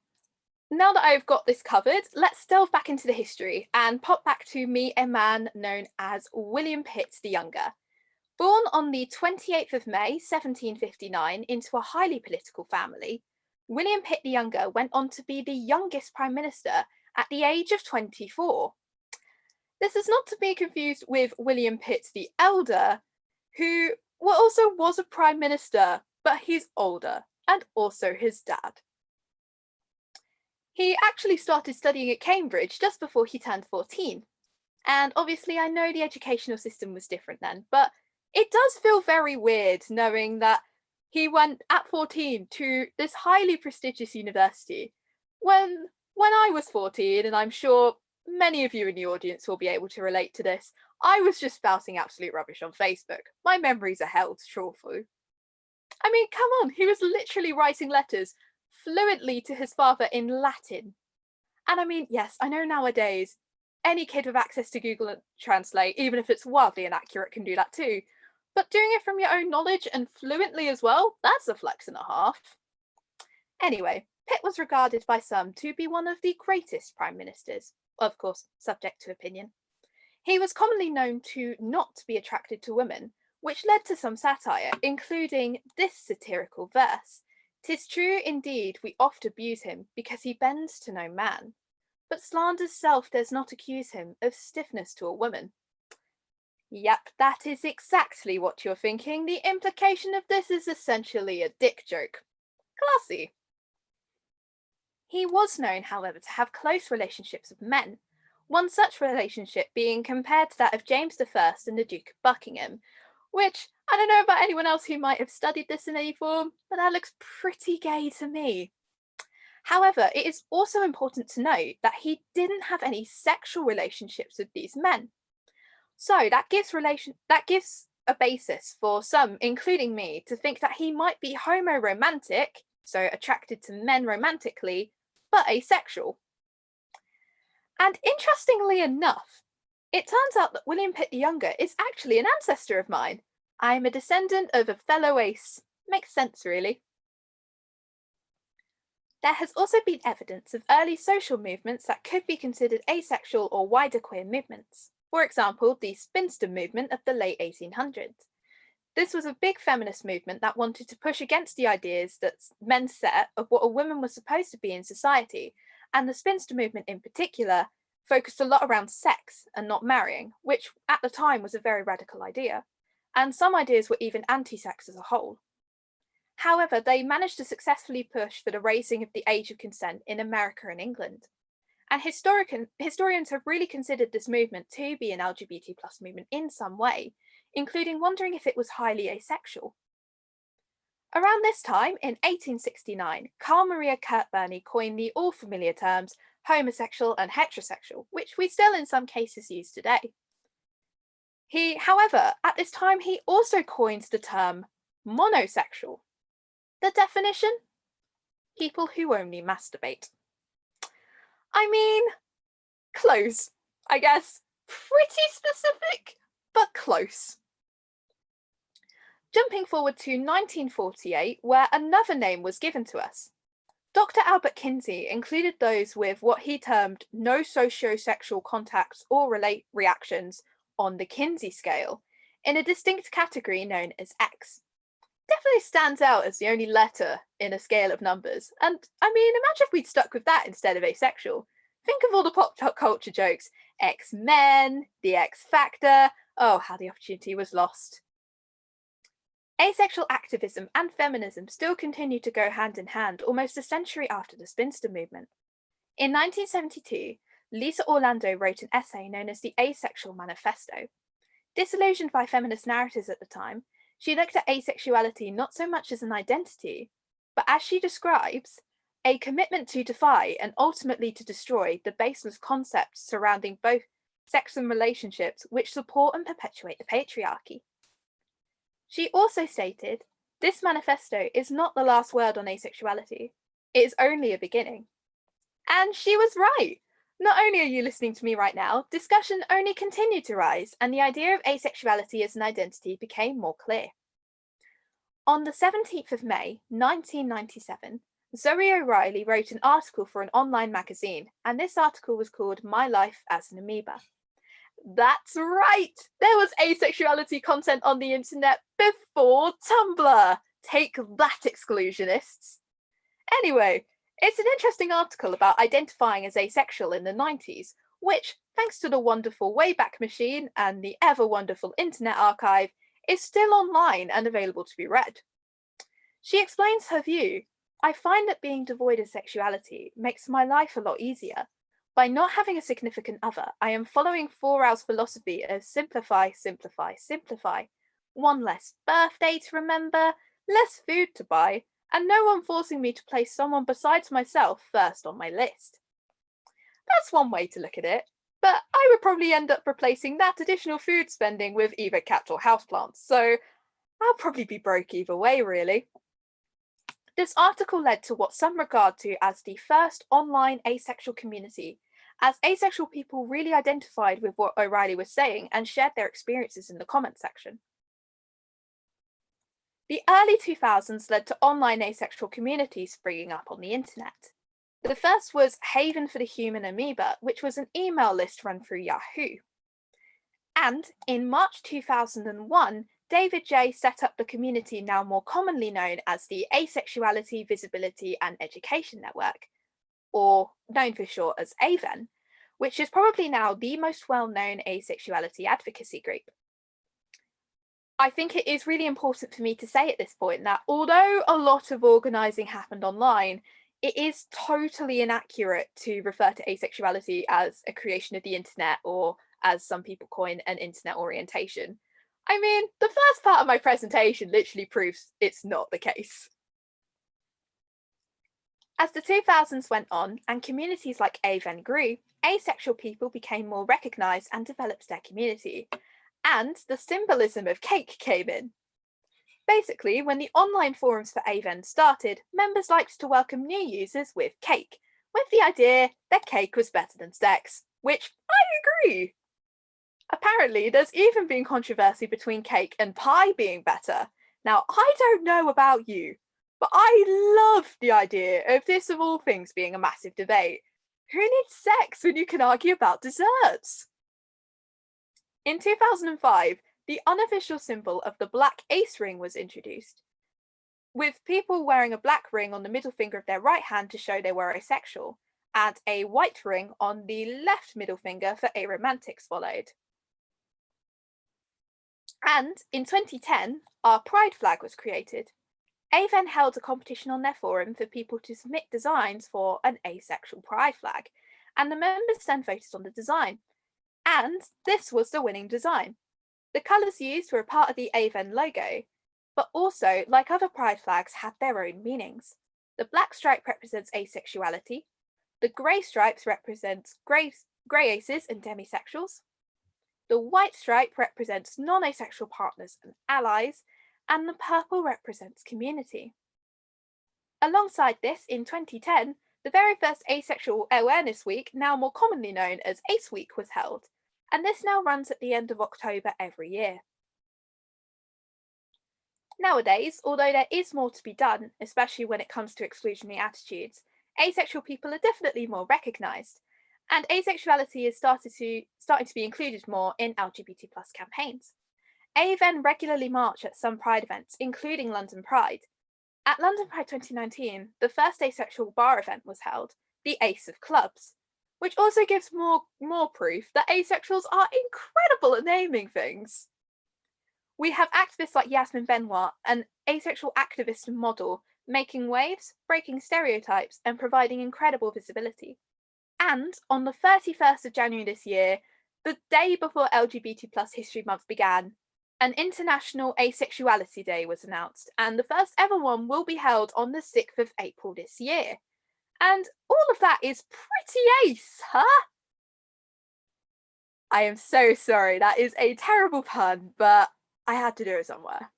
now that I've got this covered, let's delve back into the history and pop back to meet a man known as William Pitt the Younger. Born on the 28th of May, 1759, into a highly political family, William Pitt the Younger went on to be the youngest Prime Minister at the age of 24. This is not to be confused with William Pitt the Elder, who also was a Prime Minister, but he's older, and also his dad. He actually started studying at Cambridge just before he turned 14. And obviously I know the educational system was different then, but it does feel very weird knowing that he went at 14 to this highly prestigious university when I was 14, and I'm sure many of you in the audience will be able to relate to this, I was just spouting absolute rubbish on Facebook. My memories are held truthful. I mean, come on, he was literally writing letters fluently to his father in Latin. And I mean, yes, I know nowadays any kid with access to Google Translate, even if it's wildly inaccurate, can do that too. But doing it from your own knowledge and fluently as well, that's a flex and a half. Anyway, Pitt was regarded by some to be one of the greatest prime ministers, of course, subject to opinion. He was commonly known to not be attracted to women, which led to some satire, including this satirical verse. "'Tis true indeed we oft abuse him, because he bends to no man. But slander's self does not accuse him of stiffness to a woman." Yep, that is exactly what you're thinking. The implication of this is essentially a dick joke. Classy. He was known, however, to have close relationships with men, one such relationship being compared to that of James I and the Duke of Buckingham, which, I don't know about anyone else who might have studied this in any form, but that looks pretty gay to me. However, it is also important to note that he didn't have any sexual relationships with these men. So that gives a basis for some, including me, to think that he might be homoromantic, so attracted to men romantically, but asexual. And interestingly enough, it turns out that William Pitt the Younger is actually an ancestor of mine. I'm a descendant of a fellow ace. Makes sense, really. There has also been evidence of early social movements that could be considered asexual or wider queer movements. For example, the spinster movement of the late 1800s. This was a big feminist movement that wanted to push against the ideas that men set of what a woman was supposed to be in society, and the spinster movement in particular focused a lot around sex and not marrying, which at the time was a very radical idea, and some ideas were even anti-sex as a whole. However, they managed to successfully push for the raising of the age of consent in America and England. And historians have really considered this movement to be an LGBT+ movement in some way, including wondering if it was highly asexual. Around this time, in 1869, Carl Maria Kurt Burney coined the all-familiar terms homosexual and heterosexual, which we still in some cases use today. However, at this time, he also coined the term monosexual. The definition? People who only masturbate. I mean, close, I guess. Pretty specific, but close. Jumping forward to 1948, where another name was given to us. Dr. Albert Kinsey included those with what he termed no socio-sexual contacts or reactions on the Kinsey scale in a distinct category known as X. Definitely stands out as the only letter in a scale of numbers. And I mean, imagine if we'd stuck with that instead of asexual. Think of all the pop culture jokes. X-Men, the X Factor. Oh, how the opportunity was lost. Asexual activism and feminism still continue to go hand in hand almost a century after the spinster movement. In 1972, Lisa Orlando wrote an essay known as the Asexual Manifesto. Disillusioned by feminist narratives at the time, she looked at asexuality not so much as an identity, but as she describes, a commitment to defy and ultimately to destroy the baseless concepts surrounding both sex and relationships which support and perpetuate the patriarchy. She also stated, "This manifesto is not the last word on asexuality. It is only a beginning." And she was right. Not only are you listening to me right now, discussion only continued to rise, and the idea of asexuality as an identity became more clear. On the 17th of May, 1997, Zoe O'Reilly wrote an article for an online magazine, and this article was called My Life as an Amoeba. That's right! There was asexuality content on the internet before Tumblr! Take that, exclusionists! Anyway, it's an interesting article about identifying as asexual in the 90s, which, thanks to the wonderful Wayback Machine and the ever wonderful Internet Archive, is still online and available to be read. She explains her view. I find that being devoid of sexuality makes my life a lot easier. By not having a significant other, I am following 4Hour's philosophy of simplify, simplify, simplify. One less birthday to remember, less food to buy, and no one forcing me to place someone besides myself first on my list. That's one way to look at it, but I would probably end up replacing that additional food spending with either cats or houseplants, so I'll probably be broke either way, really. This article led to what some regard to as the first online asexual community, as asexual people really identified with what O'Reilly was saying and shared their experiences in the comment section. The early 2000s led to online asexual communities springing up on the internet. The first was Haven for the Human Amoeba, which was an email list run through Yahoo. And in March 2001, David J. set up the community now more commonly known as the Asexuality, Visibility and Education Network, or known for short as AVEN, which is probably now the most well-known asexuality advocacy group. I think it is really important for me to say at this point that although a lot of organising happened online, it is totally inaccurate to refer to asexuality as a creation of the internet, or as some people coin, an internet orientation. I mean, the first part of my presentation literally proves it's not the case. As the 2000s went on and communities like AVEN grew, asexual people became more recognised and developed their community. And the symbolism of cake came in. Basically, when the online forums for AVEN started, members liked to welcome new users with cake, with the idea that cake was better than sex, which I agree. Apparently, there's even been controversy between cake and pie being better. Now, I don't know about you, but I love the idea of this of all things being a massive debate. Who needs sex when you can argue about desserts? In 2005, the unofficial symbol of the black ace ring was introduced, with people wearing a black ring on the middle finger of their right hand to show they were asexual, and a white ring on the left middle finger for aromantics followed. And in 2010, our pride flag was created. AVEN held a competition on their forum for people to submit designs for an asexual pride flag, and the members then voted on the design. And this was the winning design. The colours used were a part of the AVEN logo, but also, like other pride flags, had their own meanings. The black stripe represents asexuality, the grey stripes represents grey aces and demisexuals, the white stripe represents non-asexual partners and allies, and the purple represents community. Alongside this, in 2010, the very first Asexual Awareness Week, now more commonly known as ACE Week, was held, and this now runs at the end of October every year. Nowadays, although there is more to be done, especially when it comes to exclusionary attitudes, asexual people are definitely more recognised, and asexuality is starting to be included more in LGBT+ campaigns. AVEN regularly march at some Pride events, including London Pride. At London Pride 2019, the first asexual bar event was held, the Ace of Clubs, which also gives more proof that asexuals are incredible at naming things. We have activists like Yasmin Benoit, an asexual activist and model, making waves, breaking stereotypes, and providing incredible visibility. And on the 31st of January this year, the day before LGBT+ History Month began, an International Asexuality Day was announced, and the first ever one will be held on the 6th of April this year. And all of that is pretty ace, huh? I am so sorry, that is a terrible pun, but I had to do it somewhere.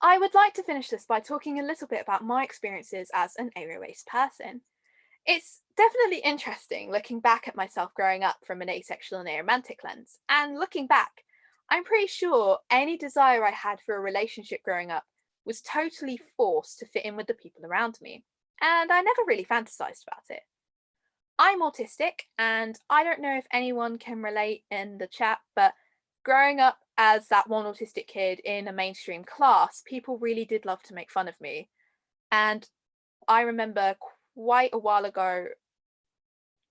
I would like to finish this by talking a little bit about my experiences as an aro-ace person. It's definitely interesting looking back at myself growing up from an asexual and aromantic lens. And looking back, I'm pretty sure any desire I had for a relationship growing up was totally forced to fit in with the people around me. And I never really fantasized about it. I'm autistic, and I don't know if anyone can relate in the chat, but growing up as that one autistic kid in a mainstream class, people really did love to make fun of me. And I remember quite a while ago,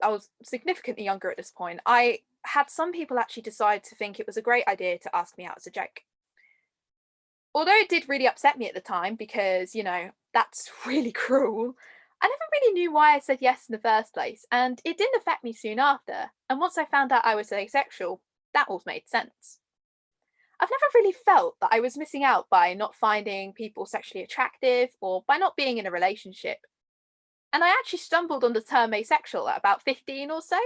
I was significantly younger at this point, I had some people actually decide to think it was a great idea to ask me out as a joke. Although it did really upset me at the time because, you know, that's really cruel, I never really knew why I said yes in the first place, and it didn't affect me soon after. And once I found out I was asexual, that all made sense. I've never really felt that I was missing out by not finding people sexually attractive or by not being in a relationship. And I actually stumbled on the term asexual at about 15 or so,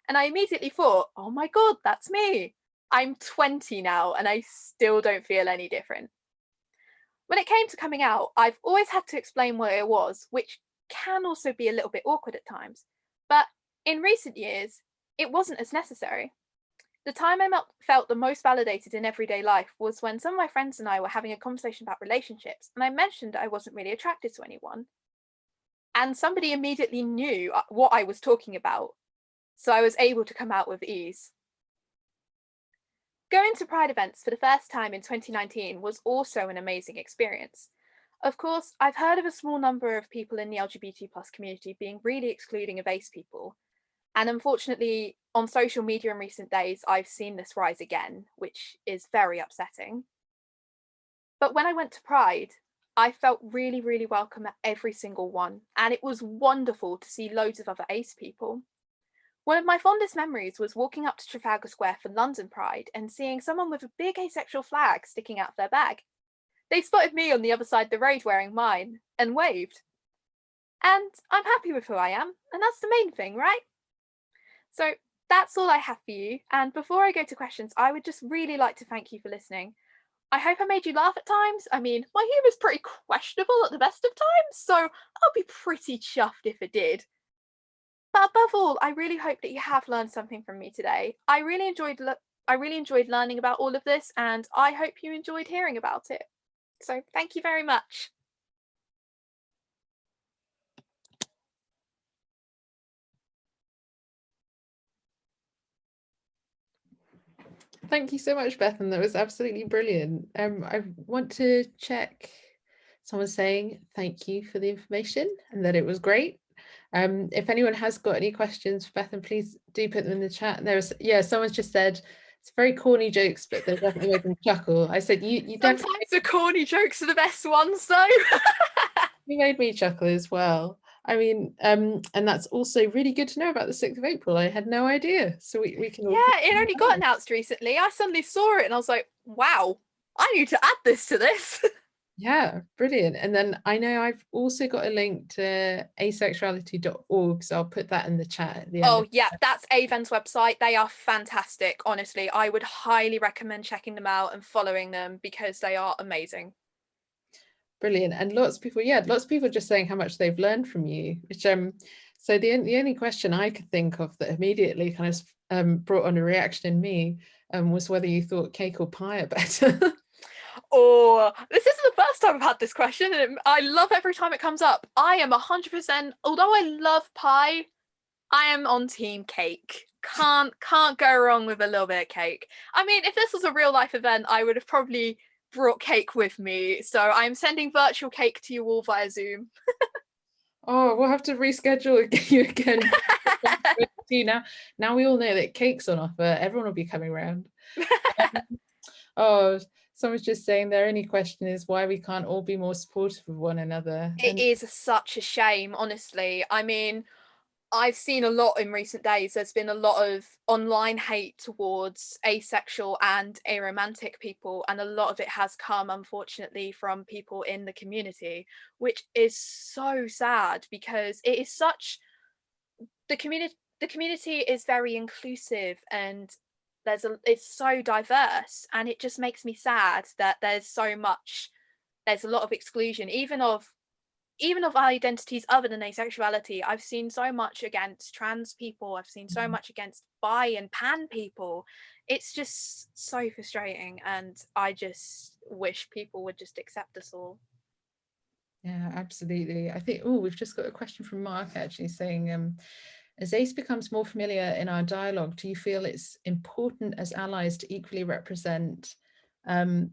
and I immediately thought, oh my God, that's me. I'm 20 now, and I still don't feel any different. When it came to coming out, I've always had to explain what it was, which can also be a little bit awkward at times. But in recent years, it wasn't as necessary. The time I felt the most validated in everyday life was when some of my friends and I were having a conversation about relationships, and I mentioned I wasn't really attracted to anyone. And somebody immediately knew what I was talking about, so I was able to come out with ease. Going to Pride events for the first time in 2019 was also an amazing experience. Of course, I've heard of a small number of people in the LGBT+ community being really excluding of ace people, and unfortunately, on social media in recent days, I've seen this rise again, which is very upsetting. But when I went to Pride, I felt really, really welcome at every single one, and it was wonderful to see loads of other ace people. One of my fondest memories was walking up to Trafalgar Square for London Pride and seeing someone with a big asexual flag sticking out of their bag. They spotted me on the other side of the road wearing mine and waved. And I'm happy with who I am, and that's the main thing, right? So that's all I have for you. And before I go to questions, I would just really like to thank you for listening. I hope I made you laugh at times. I mean, my humour's pretty questionable at the best of times, so I'll be pretty chuffed if it did. But above all, I really hope that you have learned something from me today. I really enjoyed learning about all of this, and I hope you enjoyed hearing about it. So thank you very much. Thank you so much, Bethan. That was absolutely brilliant. I want to check. Someone's saying thank you for the information and that it was great. If anyone has got any questions for Bethan, please do put them in the chat. Someone's just said it's very corny jokes, but they're definitely making me chuckle. I said you Sometimes definitely the corny jokes are the best ones, though. you made me chuckle as well. I mean, and that's also really good to know about the 6th of April. I had no idea. So we can all Yeah, it only got announced recently. I suddenly saw it and I was like, wow, I need to add this to this. Yeah, brilliant. And then I know I've also got a link to asexuality.org, so I'll put that in the chat at the end. Oh yeah, that's Avon's website. They are fantastic. Honestly, I would highly recommend checking them out and following them because they are amazing. Brilliant. And lots of people just saying how much they've learned from you, which so the only question I could think of that immediately kind of brought on a reaction in me was whether you thought cake or pie are better. Oh, this isn't the first time I've had this question, and I love every time it comes up. I am 100%, although I love pie, I am on team cake. Can't go wrong with a little bit of cake. I mean, if this was a real life event, I would have probably brought cake with me. So I'm sending virtual cake to you all via Zoom. Oh, we'll have to reschedule you again. Now we all know that cake's on offer. Everyone will be coming around. Oh, someone's just saying their only question is why we can't all be more supportive of one another. It is such a shame, honestly. I mean, I've seen a lot in recent days. There's been a lot of online hate towards asexual and aromantic people, and a lot of it has come, unfortunately, from people in the community, which is so sad because it is such the community is very inclusive, and it's so diverse, and it just makes me sad that there's a lot of exclusion, even of even of identities other than asexuality. I've seen so much against trans people. I've seen so much against bi and pan people. It's just so frustrating, and I just wish people would just accept us all. Yeah, absolutely. I think, oh, we've just got a question from Mark actually saying, as ACE becomes more familiar in our dialogue, do you feel it's important as allies to equally represent from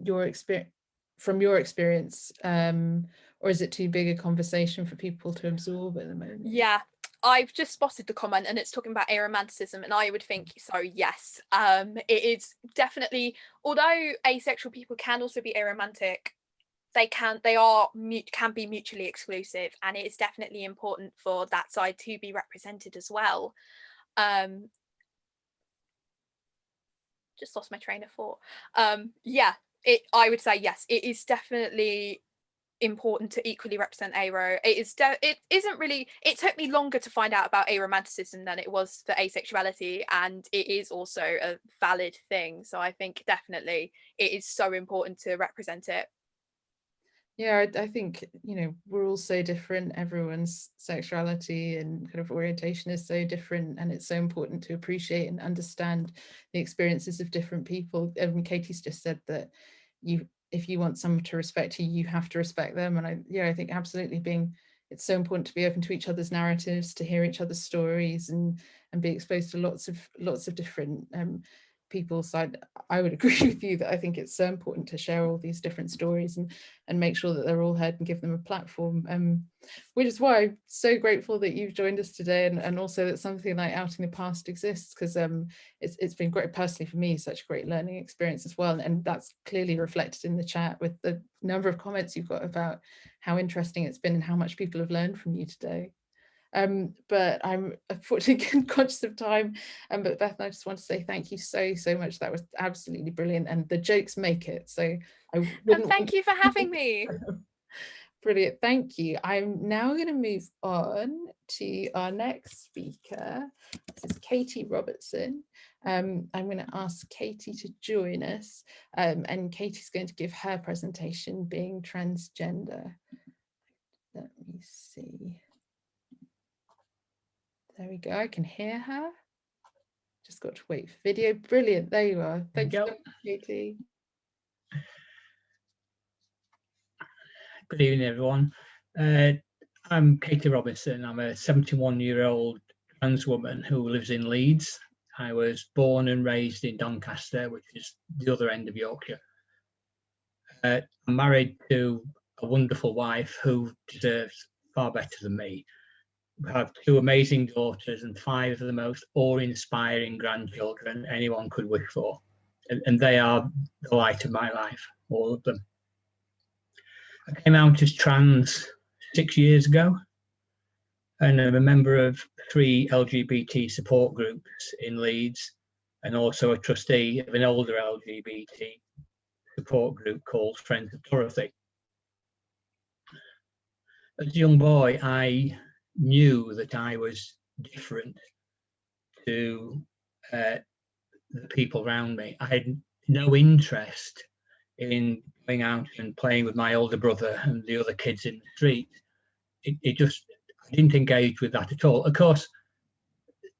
your experience, or is it too big a conversation for people to absorb at the moment? Yeah, I've just spotted the comment, and it's talking about aromanticism, and I would think so, yes. It is definitely, although asexual people can also be aromantic, can be mutually exclusive, and it is definitely important for that side to be represented as well. Just lost my train of thought. Yeah, I would say yes, it is definitely important to equally represent aro. It isn't really, it took me longer to find out about aromanticism than it was for asexuality, and it is also a valid thing. So I think definitely it is so important to represent it. Yeah, I think, you know, we're all so different. Everyone's sexuality and kind of orientation is so different, and it's so important to appreciate and understand the experiences of different people. Katie's just said that if you want someone to respect you, you have to respect them. And I think absolutely it's so important to be open to each other's narratives, to hear each other's stories, and be exposed to lots of different people. So I would agree with you that I think it's so important to share all these different stories and make sure that they're all heard and give them a platform, which is why I'm so grateful that you've joined us today, and also that something like Outing the Past exists, because it's been great personally for me, such a great learning experience as well, and that's clearly reflected in the chat with the number of comments you've got about how interesting it's been and how much people have learned from you today. But I'm unfortunately conscious of time. But Bethan, I just want to say thank you so much. That was absolutely brilliant, and the jokes make it. So I wouldn't. And thank you for having me. Brilliant, thank you. I'm now going to move on to our next speaker. This is Katie Robertson. I'm going to ask Katie to join us, and Katie's going to give her presentation, Being Transgender. Let me see. There we go, I can hear her. Just got to wait for video. Brilliant, there you are. Thanks so much, Katie. Good evening, everyone. I'm Katie Robertson. I'm a 71-year-old trans woman who lives in Leeds. I was born and raised in Doncaster, which is the other end of Yorkshire. I'm married to a wonderful wife who deserves far better than me. We have 2 amazing daughters and 5 of the most awe-inspiring grandchildren anyone could wish for. And they are the light of my life, all of them. I came out as trans 6 years ago, and I'm a member of 3 LGBT support groups in Leeds, and also a trustee of an older LGBT support group called Friends of Dorothy. As a young boy, I knew that I was different to the people around me. I had no interest in going out and playing with my older brother and the other kids in the street. I didn't engage with that at all. Of course,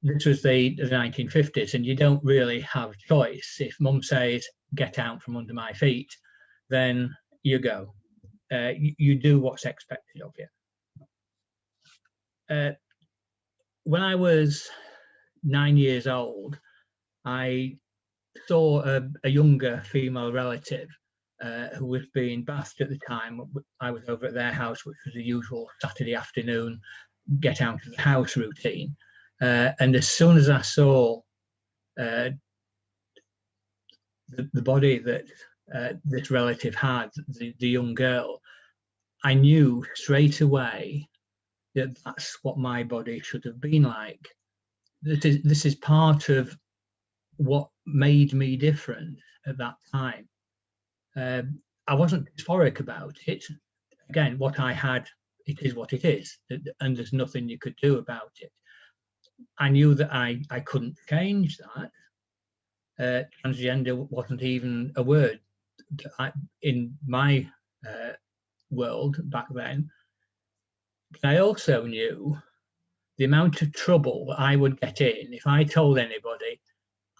this was the 1950s, and you don't really have choice. If mum says, get out from under my feet, then you go. You do what's expected of you. When I was 9 years old, I saw a younger female relative who was being bathed at the time. I was over at their house, which was the usual Saturday afternoon get out of the house routine. And as soon as I saw the body that this relative had, the young girl, I knew straight away that that's what my body should have been like. This is part of what made me different at that time. I wasn't dysphoric about it. Again, what I had, it is what it is, and there's nothing you could do about it. I knew that I couldn't change that. Transgender wasn't even a word in my world back then. But I also knew the amount of trouble that I would get in if I told anybody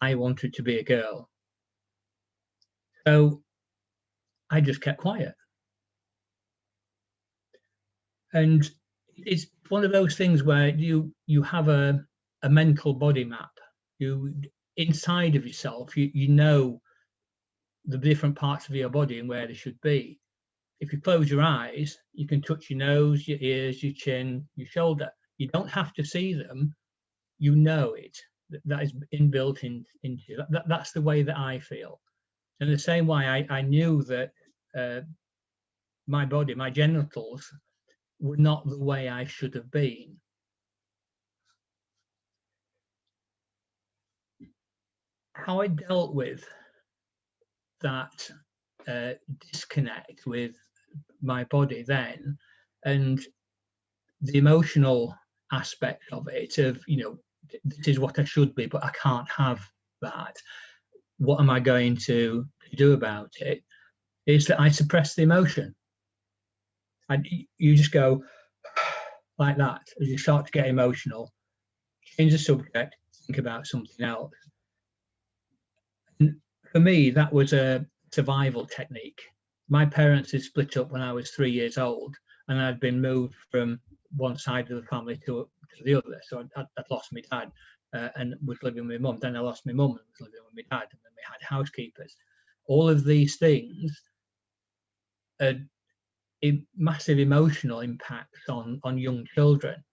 I wanted to be a girl. So I just kept quiet. And it's one of those things where you have a mental body map. You, inside of yourself, you know the different parts of your body and where they should be. If you close your eyes, you can touch your nose, your ears, your chin, your shoulder. You don't have to see them. You know it. That is inbuilt into you. That's the way that I feel. And the same way I knew that my body, my genitals, were not the way I should have been. How I dealt with that disconnect with my body then, and the emotional aspect of it, of, you know, this is what I should be, but I can't have that. What am I going to do about it? Is that I suppress the emotion. And you just go like that as you start to get emotional, change the subject, think about something else. And for me, that was a survival technique. My parents had split up when I was 3 years old, and I'd been moved from one side of the family to the other. So I'd lost my dad and was living with my mum. Then I lost my mum and was living with my dad, and then we had housekeepers. All of these things had massive emotional impacts on young children.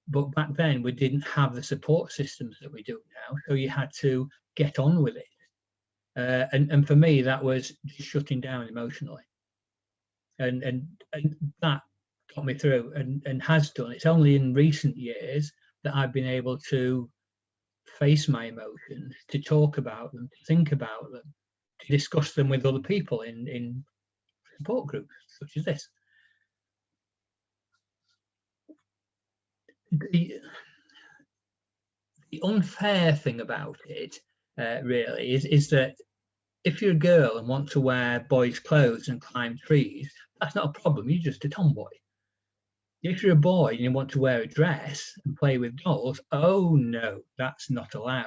But back then we didn't have the support systems that we do now, so you had to get on with it. And for me, that was just shutting down emotionally, and that got me through and has done. It's only in recent years that I've been able to face my emotions, to talk about them, to think about them, to discuss them with other people in support groups such as this. The unfair thing about it really is that if you're a girl and want to wear boys' clothes and climb trees, that's not a problem. You're just a tomboy. If you're a boy and you want to wear a dress and play with dolls, oh no, that's not allowed.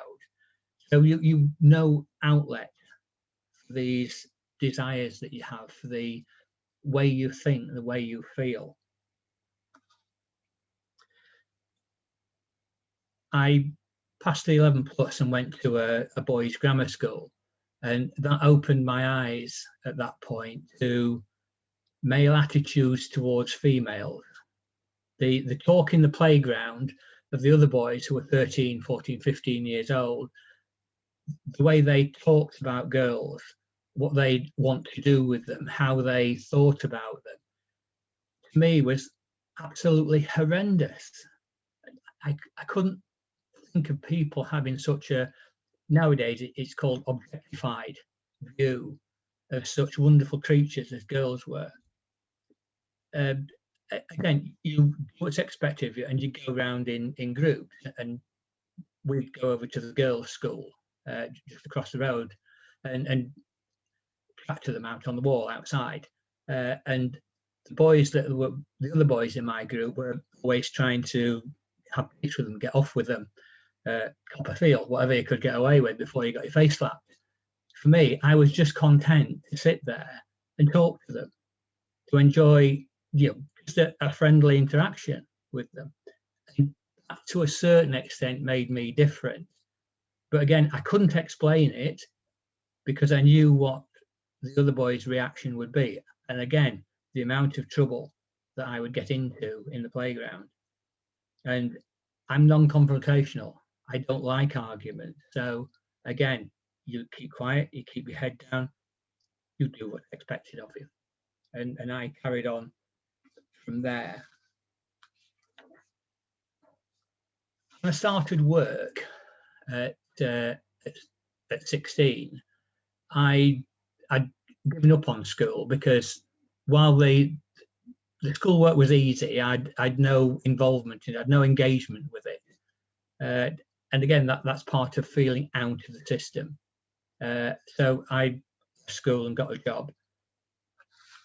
So you no outlet for these desires that you have, for the way you think, the way you feel. I passed the 11 plus and went to a boys' grammar school, and that opened my eyes at that point to male attitudes towards females. The talk in the playground of the other boys who were 13, 14, 15 years old, the way they talked about girls, what they want to do with them, how they thought about them, to me was absolutely horrendous. I couldn't think of people having such a, nowadays it's called objectified view of such wonderful creatures as girls were. Again, you do what's expected of you, and you go around in groups, and we'd go over to the girls' school just across the road and tractor them out on the wall outside. And the boys that were the other boys in my group were always trying to have peace with them, get off with them, cop a feel, whatever you could get away with before you got your face slapped. For me, I was just content to sit there and talk to them, to enjoy, you know, just a friendly interaction with them. And that, to a certain extent, made me different. But again, I couldn't explain it because I knew what the other boys' reaction would be. And again, the amount of trouble that I would get into in the playground. And I'm non-confrontational. I don't like arguments. So again, you keep quiet, you keep your head down, you do what's expected of you. And I carried on from there. When I started work at 16, I'd given up on school because while the schoolwork was easy, I'd no involvement in it, I'd no engagement with it. And again, that's part of feeling out of the system. So I left school and got a job.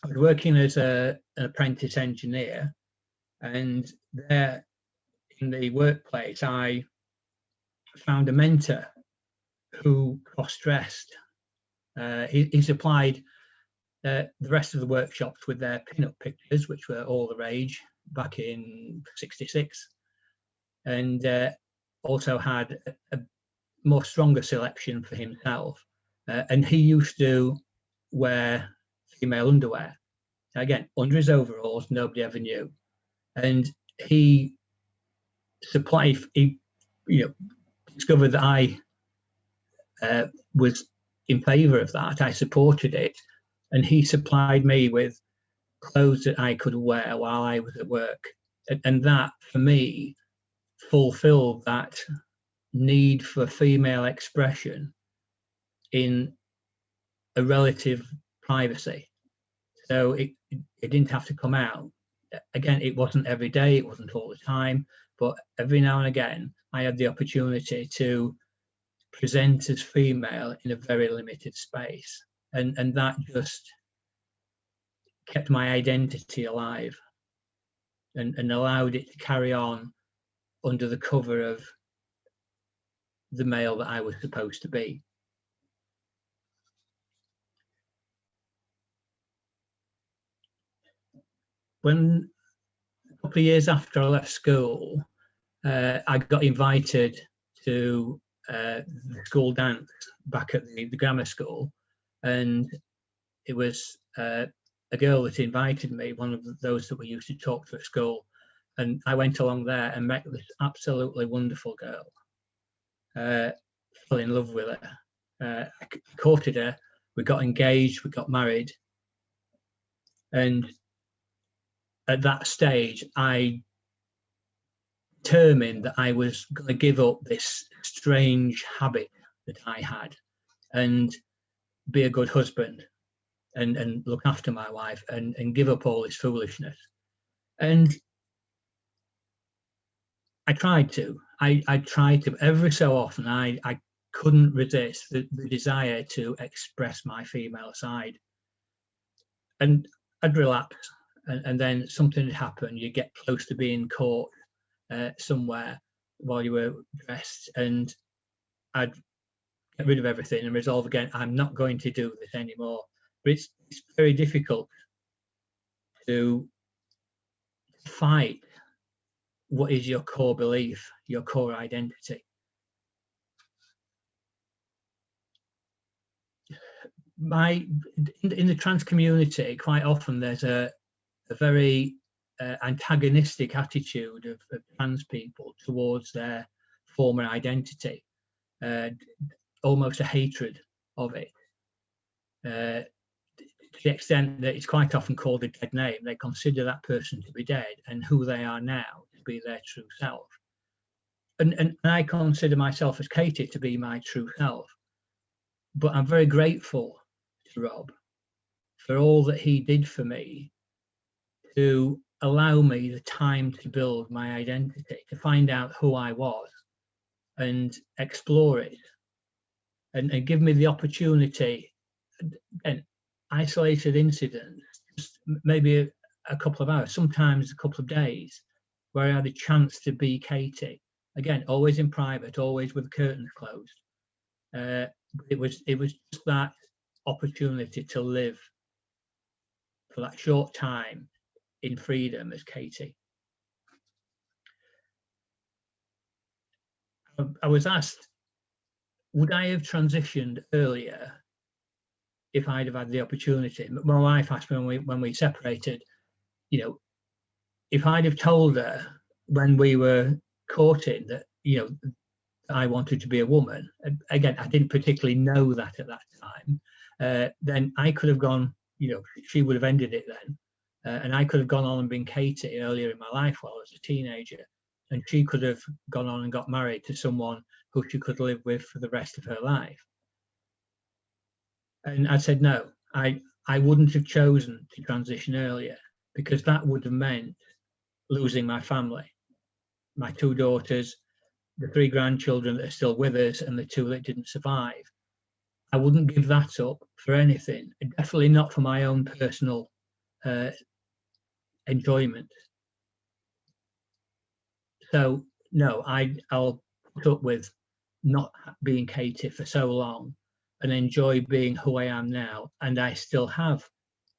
I was working as an apprentice engineer, and there in the workplace, I found a mentor who cross-dressed. He supplied the rest of the workshops with their pin-up pictures, which were all the rage back in '66, and also had a more stronger selection for himself. And he used to wear female underwear. Again, under his overalls, nobody ever knew. And he supplied, he discovered that I was in favour of that. I supported it, and he supplied me with clothes that I could wear while I was at work, and that for me fulfilled that need for female expression in a relative privacy. So it didn't have to come out. Again, it wasn't every day, it wasn't all the time, but every now and again I had the opportunity to present as female in a very limited space, and that just kept my identity alive and allowed it to carry on under the cover of the male that I was supposed to be. When a couple of years after I left school, I got invited to the school dance back at the grammar school, and it was a girl that invited me, one of those that we used to talk to at school, and I went along there and met this absolutely wonderful girl. Fell in love with her. I courted her, we got engaged, we got married, and at that stage I determined that I was going to give up this strange habit that I had and be a good husband and look after my wife and give up all this foolishness. And I tried to. I tried to. Every so often I couldn't resist the desire to express my female side. And I'd relapse, and then something would happen. You get close to being caught somewhere while you were dressed, and I'd get rid of everything and resolve again, I'm not going to do this anymore. But it's very difficult to fight what is your core belief, your core identity. In the trans community, quite often there's a very antagonistic attitude of trans people towards their former identity, almost a hatred of it, to the extent that it's quite often called a dead name. They consider that person to be dead and who they are now to be their true self. And I consider myself as Katie to be my true self, but I'm very grateful to Rob for all that he did for me to allow me the time to build my identity, to find out who I was and explore it, and give me the opportunity, and isolated incidents, just maybe a couple of hours, sometimes a couple of days, where I had a chance to be Katie. Again, always in private, always with the curtains closed. It was just that opportunity to live for that short time in freedom as Katie. I was asked, would I have transitioned earlier if I'd have had the opportunity? My wife asked me when we separated, if I'd have told her when we were courting that, I wanted to be a woman. Again, I didn't particularly know that at that time. Then I could have gone, she would have ended it then. And I could have gone on and been Katie earlier in my life while I was a teenager. And she could have gone on and got married to someone who she could live with for the rest of her life. And I said, no, I wouldn't have chosen to transition earlier, because that would have meant losing my family, my 2 daughters, the 3 grandchildren that are still with us, and the 2 that didn't survive. I wouldn't give that up for anything, definitely not for my own personal enjoyment. So no, I'll put up with not being Katie for so long and enjoy being who I am now, and I still have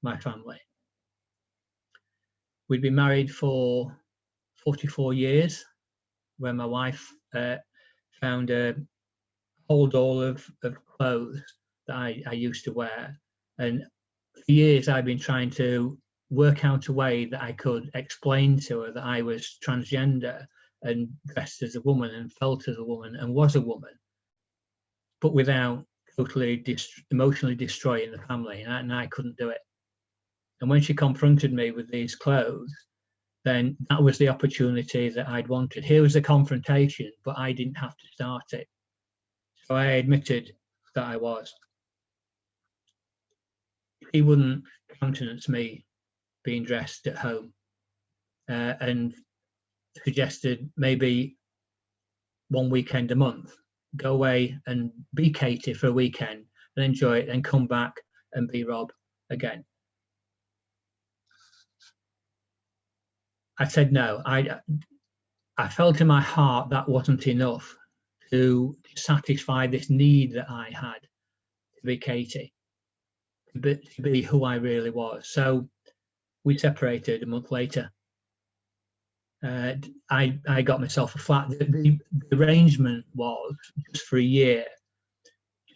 my family. We'd been married for 44 years when my wife found a hold all of clothes that I used to wear, and for years I've been trying to work out a way that I could explain to her that I was transgender and dressed as a woman and felt as a woman and was a woman, but without totally emotionally destroying the family, and I couldn't do it. And when she confronted me with these clothes, then that was the opportunity that I'd wanted. Here was a confrontation, but I didn't have to start it. So I admitted that I was. He wouldn't countenance me being dressed at home, and suggested maybe one weekend a month, go away and be Katie for a weekend and enjoy it, and come back and be Rob again. I said no. I felt in my heart that wasn't enough to satisfy this need that I had to be Katie, to be who I really was. So we separated a month later. I got myself a flat. The arrangement was just for a year,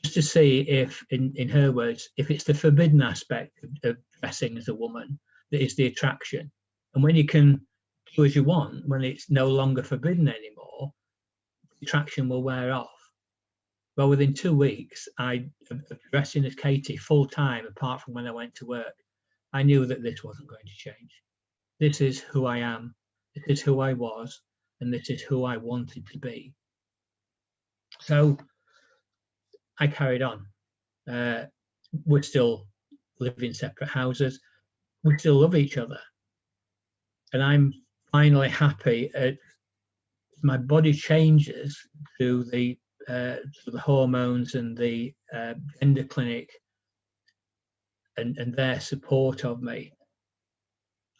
just to see if, in her words, if it's the forbidden aspect of dressing as a woman that is the attraction. And when you can do as you want, when it's no longer forbidden anymore, the attraction will wear off. Well, within 2 weeks, I of dressing as Katie full time, apart from when I went to work, I knew that this wasn't going to change. This is who I am. This is who I was, and this is who I wanted to be. So I carried on. We're still living in separate houses. We still love each other. And I'm finally happy at my body changes through the hormones and the gender clinic and their support of me.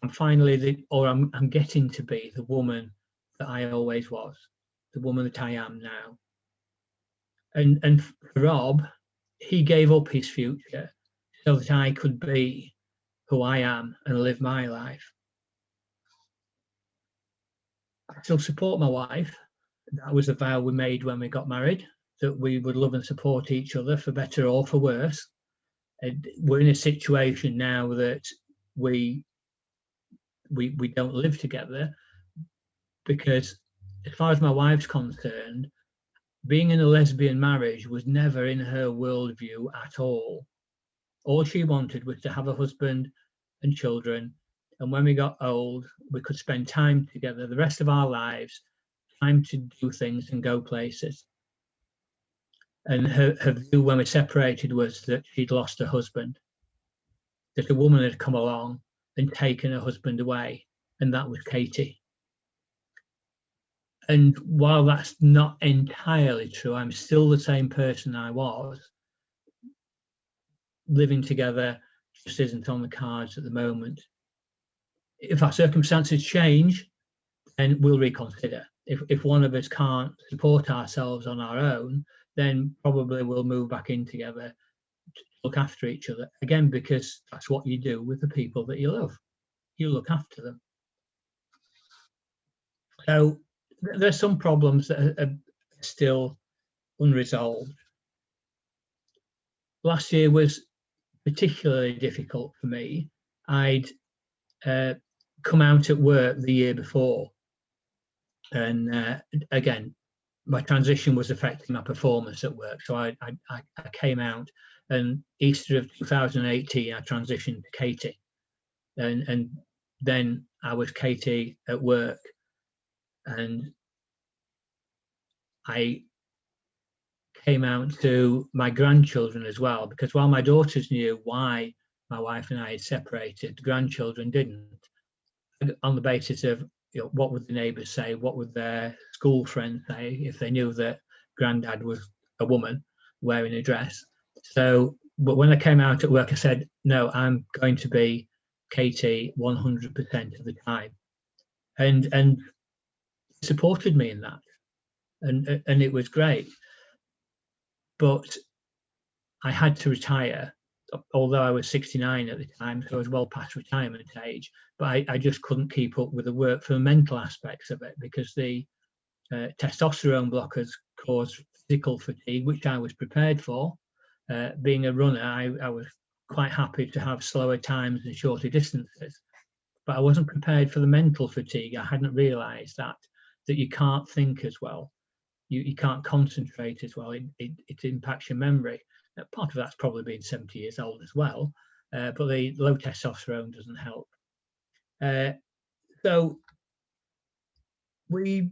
I'm finally I'm getting to be the woman that I always was, the woman that I am now. And for Rob, he gave up his future so that I could be who I am and live my life. I still support my wife. That was a vow we made when we got married, that we would love and support each other for better or for worse. And we're in a situation now that we don't live together, because as far as my wife's concerned, being in a lesbian marriage was never in her worldview at all. All she wanted was to have a husband and children, and when we got old, we could spend time together the rest of our lives, time to do things and go places. And her view when we separated was that she'd lost her husband, that a woman had come along and taken her husband away, and that was Katie. And while that's not entirely true, I'm still the same person I was. Living together just isn't on the cards at the moment. If our circumstances change, then we'll reconsider. If one of us can't support ourselves on our own, then probably we'll move back in together to look after each other. Again, because that's what you do with the people that you love. You look after them. So there's some problems that are still unresolved. Last year was particularly difficult for me. I'd come out at work the year before, and again, my transition was affecting my performance at work. So I came out, and Easter of 2018, I transitioned to Katie, and then I was Katie at work, and I came out to my grandchildren as well, because while my daughters knew why my wife and I had separated, the grandchildren didn't, on the basis of, you know, what would the neighbours say, what would their school friends say if they knew that granddad was a woman wearing a dress. So, but when I came out at work, I said, no, I'm going to be Katie 100% of the time, and supported me in that, and it was great. But I had to retire, although I was 69 at the time, so I was well past retirement age. But I just couldn't keep up with the work for the mental aspects of it, because the testosterone blockers cause physical fatigue, which I was prepared for. Being a runner, I was quite happy to have slower times and shorter distances, but I wasn't prepared for the mental fatigue. I hadn't realised that you can't think as well, you can't concentrate as well. It impacts your memory. Part of that's probably being 70 years old as well, but the low testosterone doesn't help. So we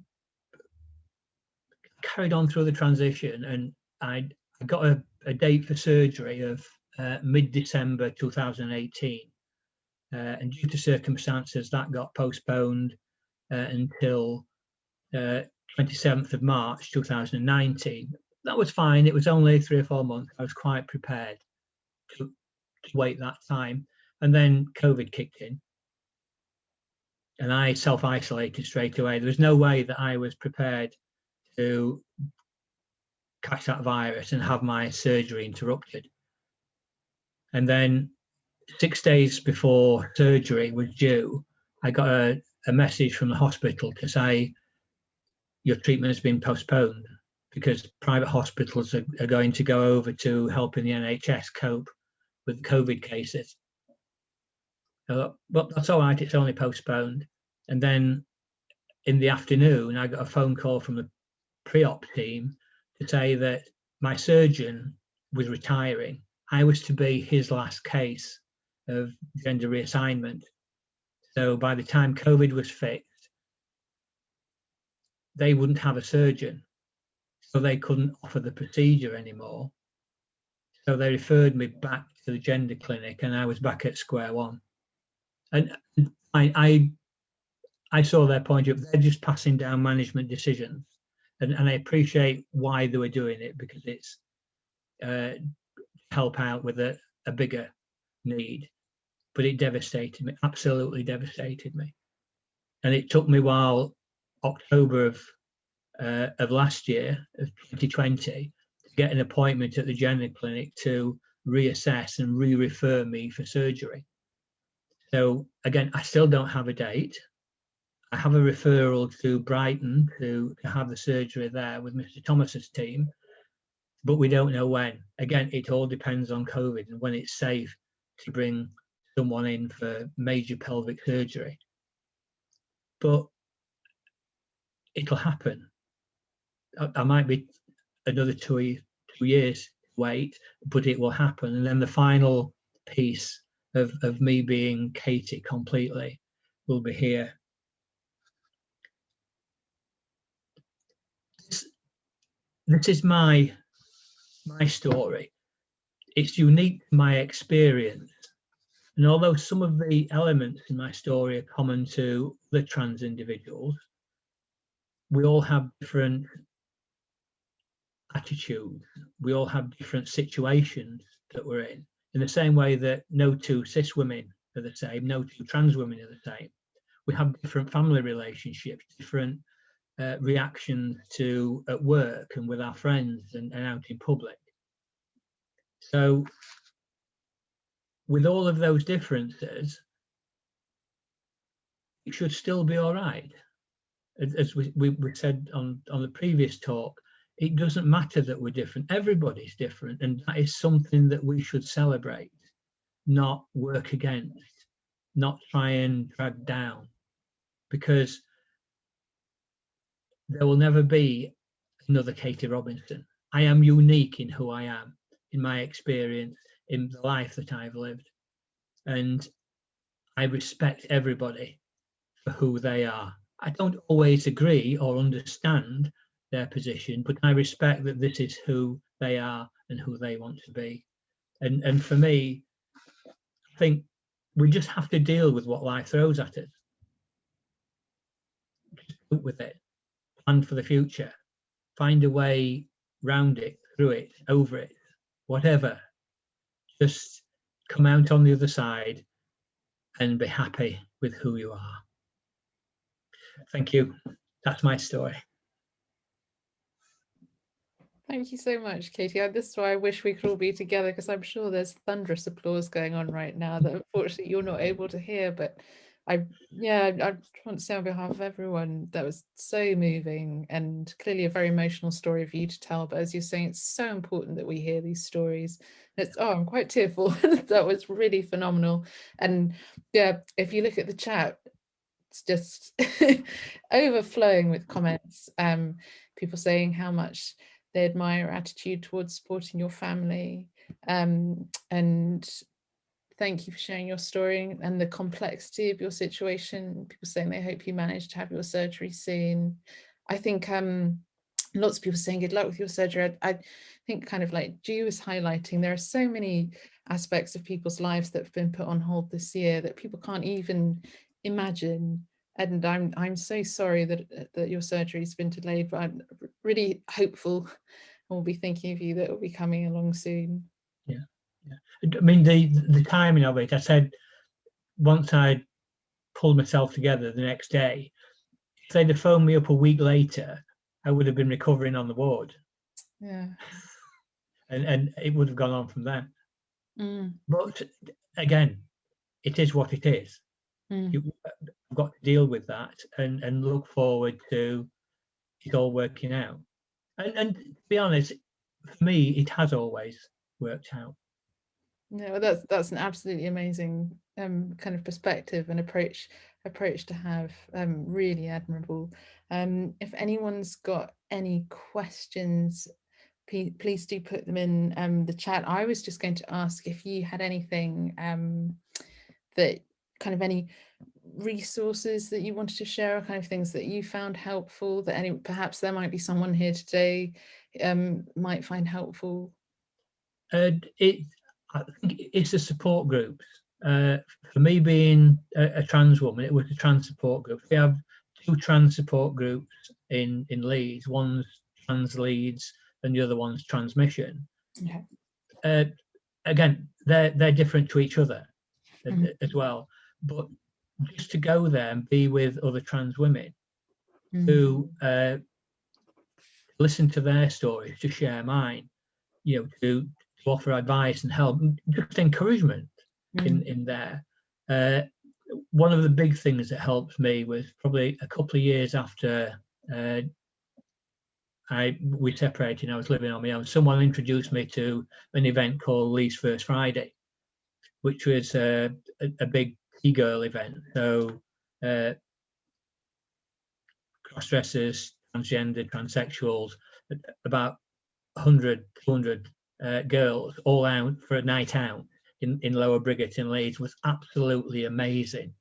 carried on through the transition, and I got a date for surgery of mid-December 2018, and due to circumstances that got postponed until 27th of March 2019. That was fine. It was only 3 or 4 months. I was quite prepared to wait that time, and then COVID kicked in, and I self-isolated straight away. There was no way that I was prepared to catch that virus and have my surgery interrupted. And then 6 days before surgery was due, I got a message from the hospital to say, your treatment has been postponed because private hospitals are going to go over to helping the NHS cope with COVID cases. But that's all right, it's only postponed. And then in the afternoon, I got a phone call from the pre-op team to say that my surgeon was retiring. I was to be his last case of gender reassignment. So by the time COVID was fixed, they wouldn't have a surgeon, so they couldn't offer the procedure anymore. So they referred me back to the gender clinic, and I was back at square one. And I saw their point of view. They're just passing down management decisions, and I appreciate why they were doing it, because it's help out with a bigger need. But it devastated me, absolutely devastated me. And it took me while October of last year, of 2020, to get an appointment at the gender clinic to reassess and re-refer me for surgery. So again, I still don't have a date. I have a referral to Brighton to have the surgery there with Mr. Thomas's team, but we don't know when. Again, it all depends on COVID and when it's safe to bring someone in for major pelvic surgery. But it'll happen. I might be another 2 years to wait, but it will happen. And then the final piece of me being Katie completely will be here. This is my story. It's unique to my experience. And although some of the elements in my story are common to the trans individuals, we all have different attitudes. We all have different situations that we're in the same way that no two cis women are the same, no two trans women are the same. We have different family relationships, different reactions to at work and with our friends and out in public. So with all of those differences, it should still be all right. As we said on the previous talk, it doesn't matter that we're different. Everybody's different, and that is something that we should celebrate, not work against, not try and drag down, because there will never be another Katie Robinson. I am unique in who I am, in my experience, in the life that I've lived, and I respect everybody for who they are. I don't always agree or understand their position, but I respect that this is who they are and who they want to be. And for me, I think we just have to deal with what life throws at us. Just cope with it, plan for the future, find a way round it, through it, over it, whatever. Just come out on the other side and be happy with who you are. Thank you. That's my story. Thank you so much, Katie. This is why I wish we could all be together, because I'm sure there's thunderous applause going on right now that unfortunately you're not able to hear. But I want to say on behalf of everyone, that was so moving and clearly a very emotional story for you to tell. But as you're saying, it's so important that we hear these stories. I'm quite tearful. That was really phenomenal. And yeah, if you look at the chat, it's just overflowing with comments. People saying how much they admire your attitude towards supporting your family, and thank you for sharing your story and the complexity of your situation. People saying they hope you manage to have your surgery soon. I think lots of people saying good luck with your surgery. I think, kind of like Ju was highlighting, there are so many aspects of people's lives that have been put on hold this year that people can't even imagine. And I'm so sorry that your surgery's been delayed, but I'm really hopeful, and we'll be thinking of you, that will be coming along soon. Yeah. I mean, the timing of it, I said, once I pulled myself together the next day, if they'd have phoned me up a week later, I would have been recovering on the ward. Yeah. And it would have gone on from then. Mm. But again, it is what it is. Mm. You've got to deal with that and look forward to it all working out. And to be honest, for me, it has always worked out. No, that's an absolutely amazing kind of perspective and approach to have. Really admirable. If anyone's got any questions, please do put them in the chat. I was just going to ask if you had anything that kind of any resources that you wanted to share, or kind of things that you found helpful, that perhaps there might be someone here today might find helpful. I think it's the support groups. For me, being a trans woman, it was a trans support group. We have 2 trans support groups in Leeds. One's Trans Leeds and the other one's Transmission. Okay. Again, they're different to each other as well. But just to go there and be with other trans women who listen to their stories, to share mine, to offer advice and help, just encouragement in there. One of the big things that helped me was probably a couple of years after we separated. I was living on my own. Someone introduced me to an event called Lee's First Friday, which was a big e-girl event. So cross-dressers, transgender, transsexuals, about 100, 200 girls all out for a night out in Lower Briggate in Leeds. Was absolutely amazing.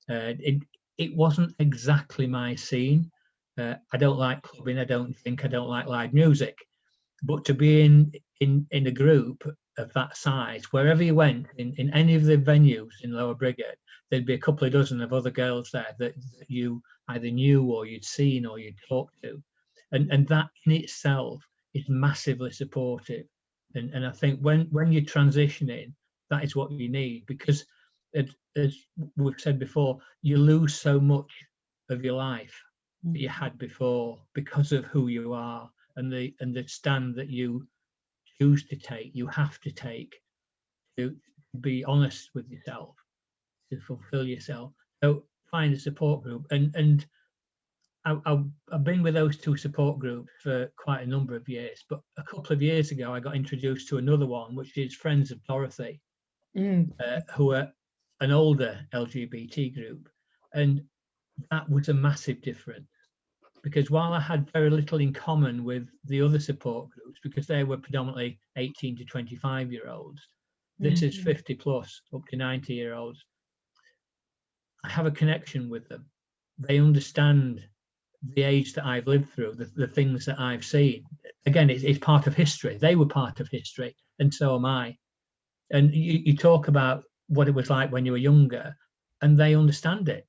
It wasn't exactly my scene. I don't like clubbing. I don't like live music. But to be in a group of that size, wherever you went, in any of the venues in Lower Briggate, there'd be a couple of dozen of other girls there that you either knew or you'd seen or you'd talked to. And that in itself is massively supportive. And I think when you're transitioning, that is what you need, because as we've said before, you lose so much of your life that you had before because of who you are and the stand that you choose to take, you have to take, to be honest with yourself, to fulfill yourself. So find a support group. And I've been with those 2 support groups for quite a number of years, but a couple of years ago I got introduced to another one, which is Friends of Dorothy, who are an older LGBT group. And that was a massive difference, because while I had very little in common with the other support groups, because they were predominantly 18 to 25-year-olds, this is 50 plus up to 90-year-olds, I have a connection with them. They understand the age that I've lived through, the things that I've seen. Again, it's part of history. They were part of history, and so am I. And you talk about what it was like when you were younger, and they understand it.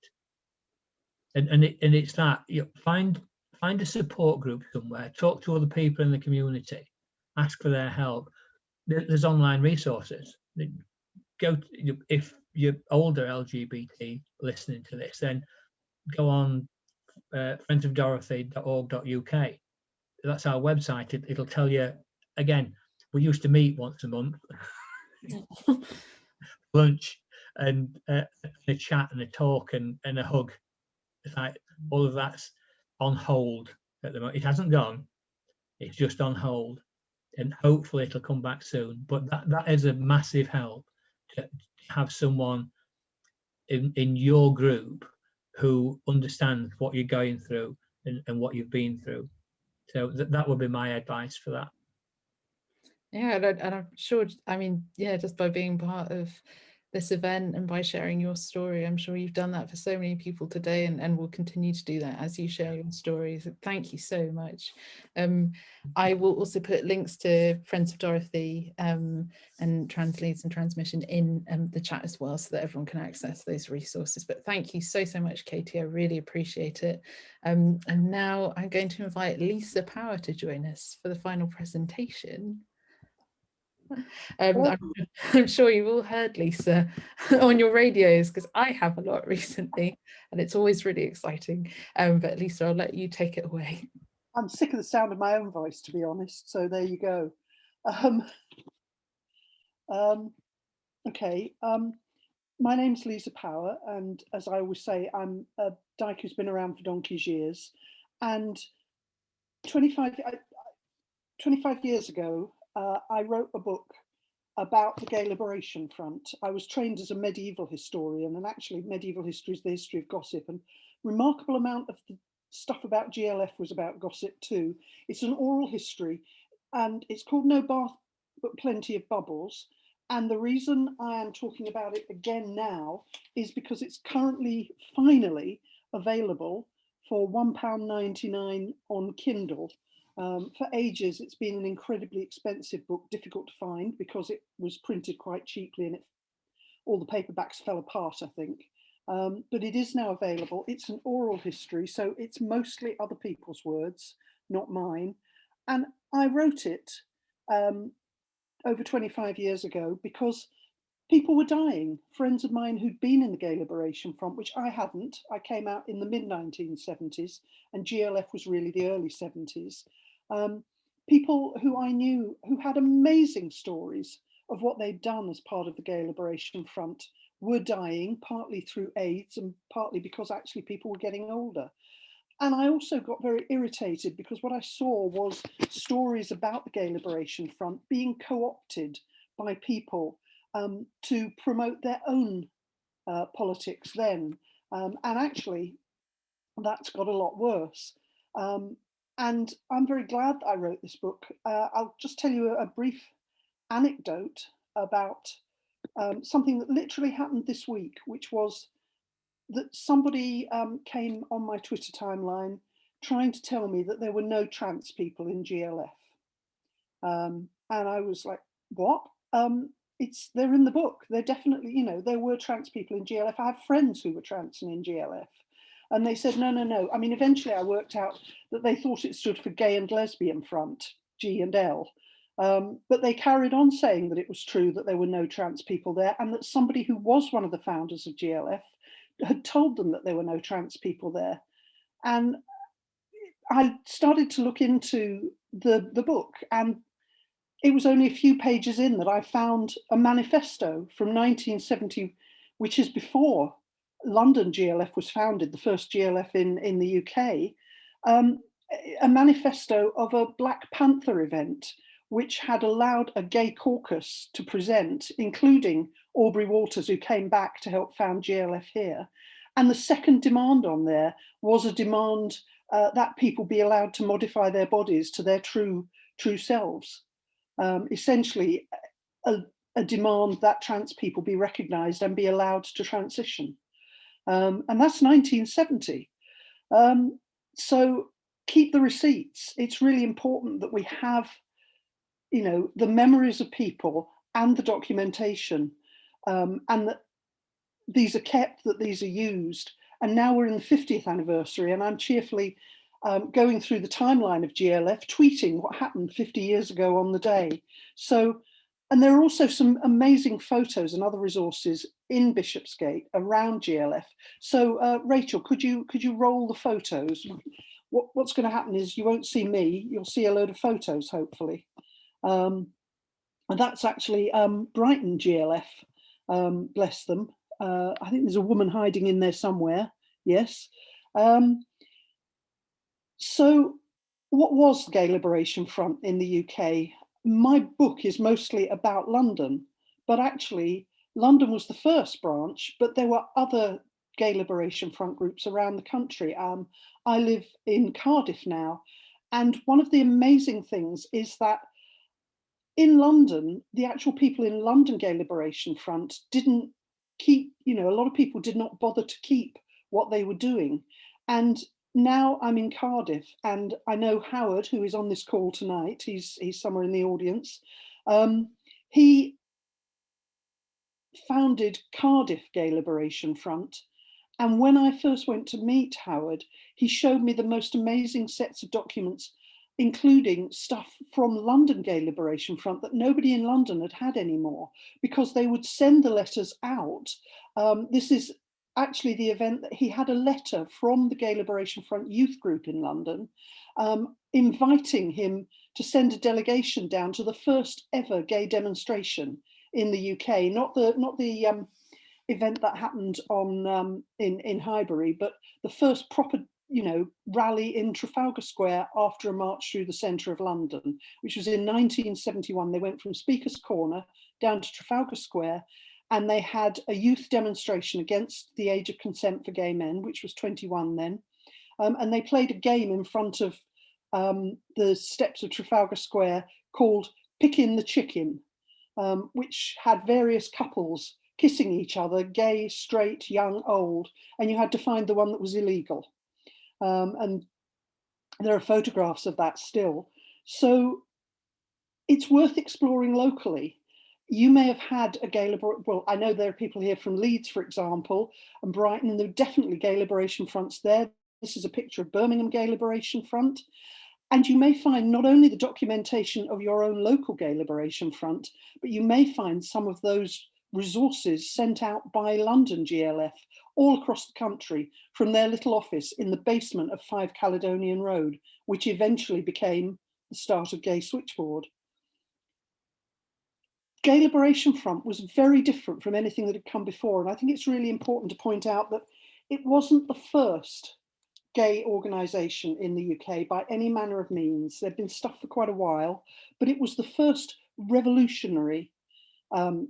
And it's that, find a support group somewhere, talk to other people in the community, ask for their help. There's online resources. Go to, if you're older LGBT listening to this, then go on friendsofdorothy.org.uk. That's our website. It'll tell you, again, we used to meet once a month, lunch and a chat and a talk and a hug. It's like all of that's on hold at the moment. It hasn't gone, it's just on hold, and hopefully it'll come back soon. But that is a massive help to have someone in your group who understands what you're going through and what you've been through. So that would be my advice for that. Yeah, and I'm sure, I mean, yeah, just by being part of this event and by sharing your story, I'm sure you've done that for so many people today, and will continue to do that as you share your stories. Thank you so much. I will also put links to Friends of Dorothy and Trans Leads and Transmission in the chat as well, so that everyone can access those resources. But thank you so much, Katie. I really appreciate it. And now I'm going to invite Lisa Power to join us for the final presentation. I'm sure you've all heard Lisa on your radios, because I have a lot recently, and it's always really exciting. But Lisa, I'll let you take it away. I'm sick of the sound of my own voice, to be honest, so there you go. Okay, my name's Lisa Power, and as I always say, I'm a dyke who's been around for donkey's years. And 25 years ago, I wrote a book about the Gay Liberation Front. I was trained as a medieval historian, and actually medieval history is the history of gossip, and remarkable amount of the stuff about GLF was about gossip too. It's an oral history, and it's called No Bath But Plenty of Bubbles. And the reason I am talking about it again now is because it's currently finally available for £1.99 on Kindle. For ages, it's been an incredibly expensive book, difficult to find because it was printed quite cheaply and all the paperbacks fell apart, I think. But it is now available. It's an oral history, so it's mostly other people's words, not mine. And I wrote it over 25 years ago because people were dying. Friends of mine who'd been in the Gay Liberation Front, which I hadn't. I came out in the mid-1970s, and GLF was really the early 70s. People who I knew who had amazing stories of what they'd done as part of the Gay Liberation Front were dying, partly through AIDS and partly because actually people were getting older. And I also got very irritated because what I saw was stories about the Gay Liberation Front being co-opted by people to promote their own politics then. And actually, that's got a lot worse. And I'm very glad that I wrote this book. I'll just tell you a brief anecdote about something that literally happened this week, which was that somebody came on my Twitter timeline trying to tell me that there were no trans people in GLF. And I was like, what? They're in the book. They're definitely, you know, there were trans people in GLF. I have friends who were trans and in GLF. And they said, no, no, no. I mean, eventually I worked out that they thought it stood for Gay and Lesbian Front, G and L. But they carried on saying that it was true that there were no trans people there, and that somebody who was one of the founders of GLF had told them that there were no trans people there. And I started to look into the book, and it was only a few pages in that I found a manifesto from 1970, which is before London GLF was founded, the first GLF in the UK, a manifesto of a Black Panther event, which had allowed a gay caucus to present, including Aubrey Walters, who came back to help found GLF here. And the second demand on there was a demand that people be allowed to modify their bodies to their true selves. Essentially, a demand that trans people be recognised and be allowed to transition. And that's 1970. So keep the receipts. It's really important that we have, you know, the memories of people and the documentation, and that these are kept, that these are used. And now we're in the 50th anniversary, and I'm cheerfully going through the timeline of GLF, tweeting what happened 50 years ago on the day. So And there are also some amazing photos and other resources in Bishopsgate around GLF. So Rachel, could you roll the photos? What's going to happen is you won't see me, you'll see a load of photos, hopefully. And that's actually Brighton GLF, bless them. I think there's a woman hiding in there somewhere, yes. So what was the Gay Liberation Front in the UK? My book is mostly about London, but actually London was the first branch, but there were other Gay Liberation Front groups around the country. I live in Cardiff now, and one of the amazing things is that in London, the actual people in London Gay Liberation Front didn't keep, a lot of people did not bother to keep what they were doing. And now I'm in Cardiff, and I know Howard, who is on this call tonight, he's somewhere in the audience. He founded Cardiff Gay Liberation Front. And when I first went to meet Howard, he showed me the most amazing sets of documents, including stuff from London Gay Liberation Front that nobody in London had anymore, because they would send the letters out. This is actually the event that he had a letter from the Gay Liberation Front youth group in London, inviting him to send a delegation down to the first ever gay demonstration in the UK, not the event that happened on in Highbury, but the first proper rally in Trafalgar Square after a march through the centre of London, which was in 1971. They went from Speaker's Corner down to Trafalgar Square, and they had a youth demonstration against the age of consent for gay men, which was 21 then. And they played a game in front of the steps of Trafalgar Square called Pickin' the Chicken, which had various couples kissing each other, gay, straight, young, old, and you had to find the one that was illegal. And there are photographs of that still. So it's worth exploring locally. You may have had a gay liberation, well, I know there are people here from Leeds, for example, and Brighton, and there are definitely gay liberation fronts there. This is a picture of Birmingham Gay Liberation Front. And you may find not only the documentation of your own local gay liberation front, but you may find some of those resources sent out by London GLF all across the country from their little office in the basement of 5 Caledonian Road, which eventually became the start of Gay Switchboard. Gay Liberation Front was very different from anything that had come before. And I think it's really important to point out that it wasn't the first gay organisation in the UK by any manner of means. There'd been stuff for quite a while, but it was the first revolutionary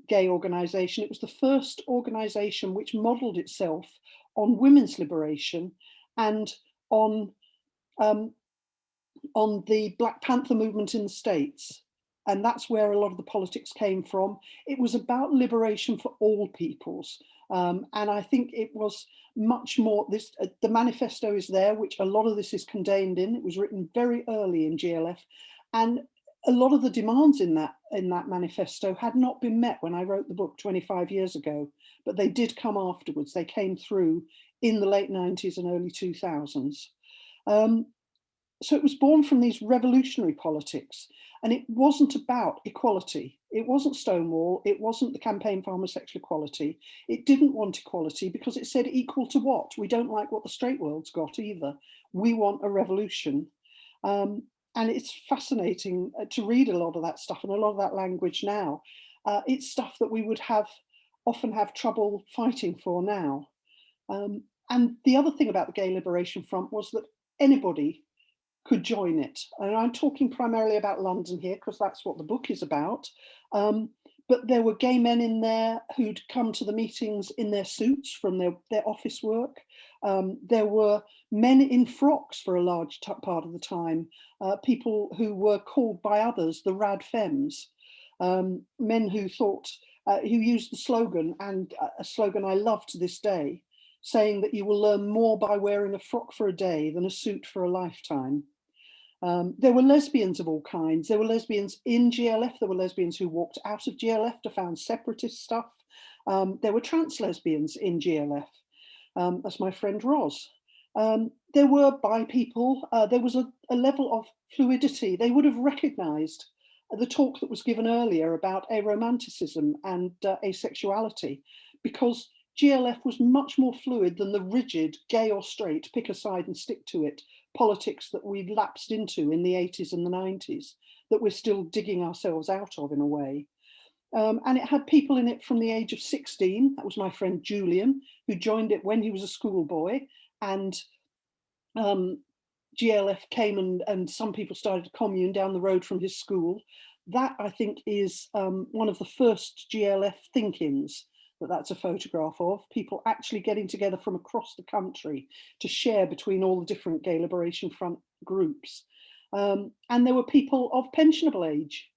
gay organisation. It was the first organisation which modelled itself on women's liberation and on the Black Panther movement in the States. And that's where a lot of the politics came from. It was about liberation for all peoples. And I think it was much more, the manifesto is there, which a lot of this is contained in. It was written very early in GLF. And a lot of the demands in that manifesto had not been met when I wrote the book 25 years ago, but they did come afterwards. They came through in the late 90s and early 2000s. So it was born from these revolutionary politics, and it wasn't about equality. It wasn't Stonewall. It wasn't the campaign for homosexual equality. It didn't want equality because it said equal to what? We don't like what the straight world's got either. We want a revolution. And it's fascinating to read a lot of that stuff and a lot of that language now. It's stuff that we would often have trouble fighting for now. And the other thing about the Gay Liberation Front was that anybody could join it. And I'm talking primarily about London here because that's what the book is about. But there were gay men in there who'd come to the meetings in their suits from their office work. There were men in frocks for a large part of the time, people who were called by others the rad femmes, men who thought, who used the slogan, and a slogan I love to this day, saying that you will learn more by wearing a frock for a day than a suit for a lifetime. There were lesbians of all kinds. There were lesbians in GLF. There were lesbians who walked out of GLF to found separatist stuff. There were trans lesbians in GLF. That's my friend Roz. There were bi people. There was a level of fluidity. They would have recognised the talk that was given earlier about aromanticism and asexuality, because GLF was much more fluid than the rigid gay or straight, pick a side and stick to it politics that we'd lapsed into in the 80s and the 90s, that we're still digging ourselves out of in a way. And it had people in it from the age of 16. That was my friend Julian, who joined it when he was a schoolboy. And GLF came and some people started a commune down the road from his school. That, I think, is one of the first GLF think-ins that's a photograph of, people actually getting together from across the country to share between all the different Gay Liberation Front groups. And there were people of pensionable age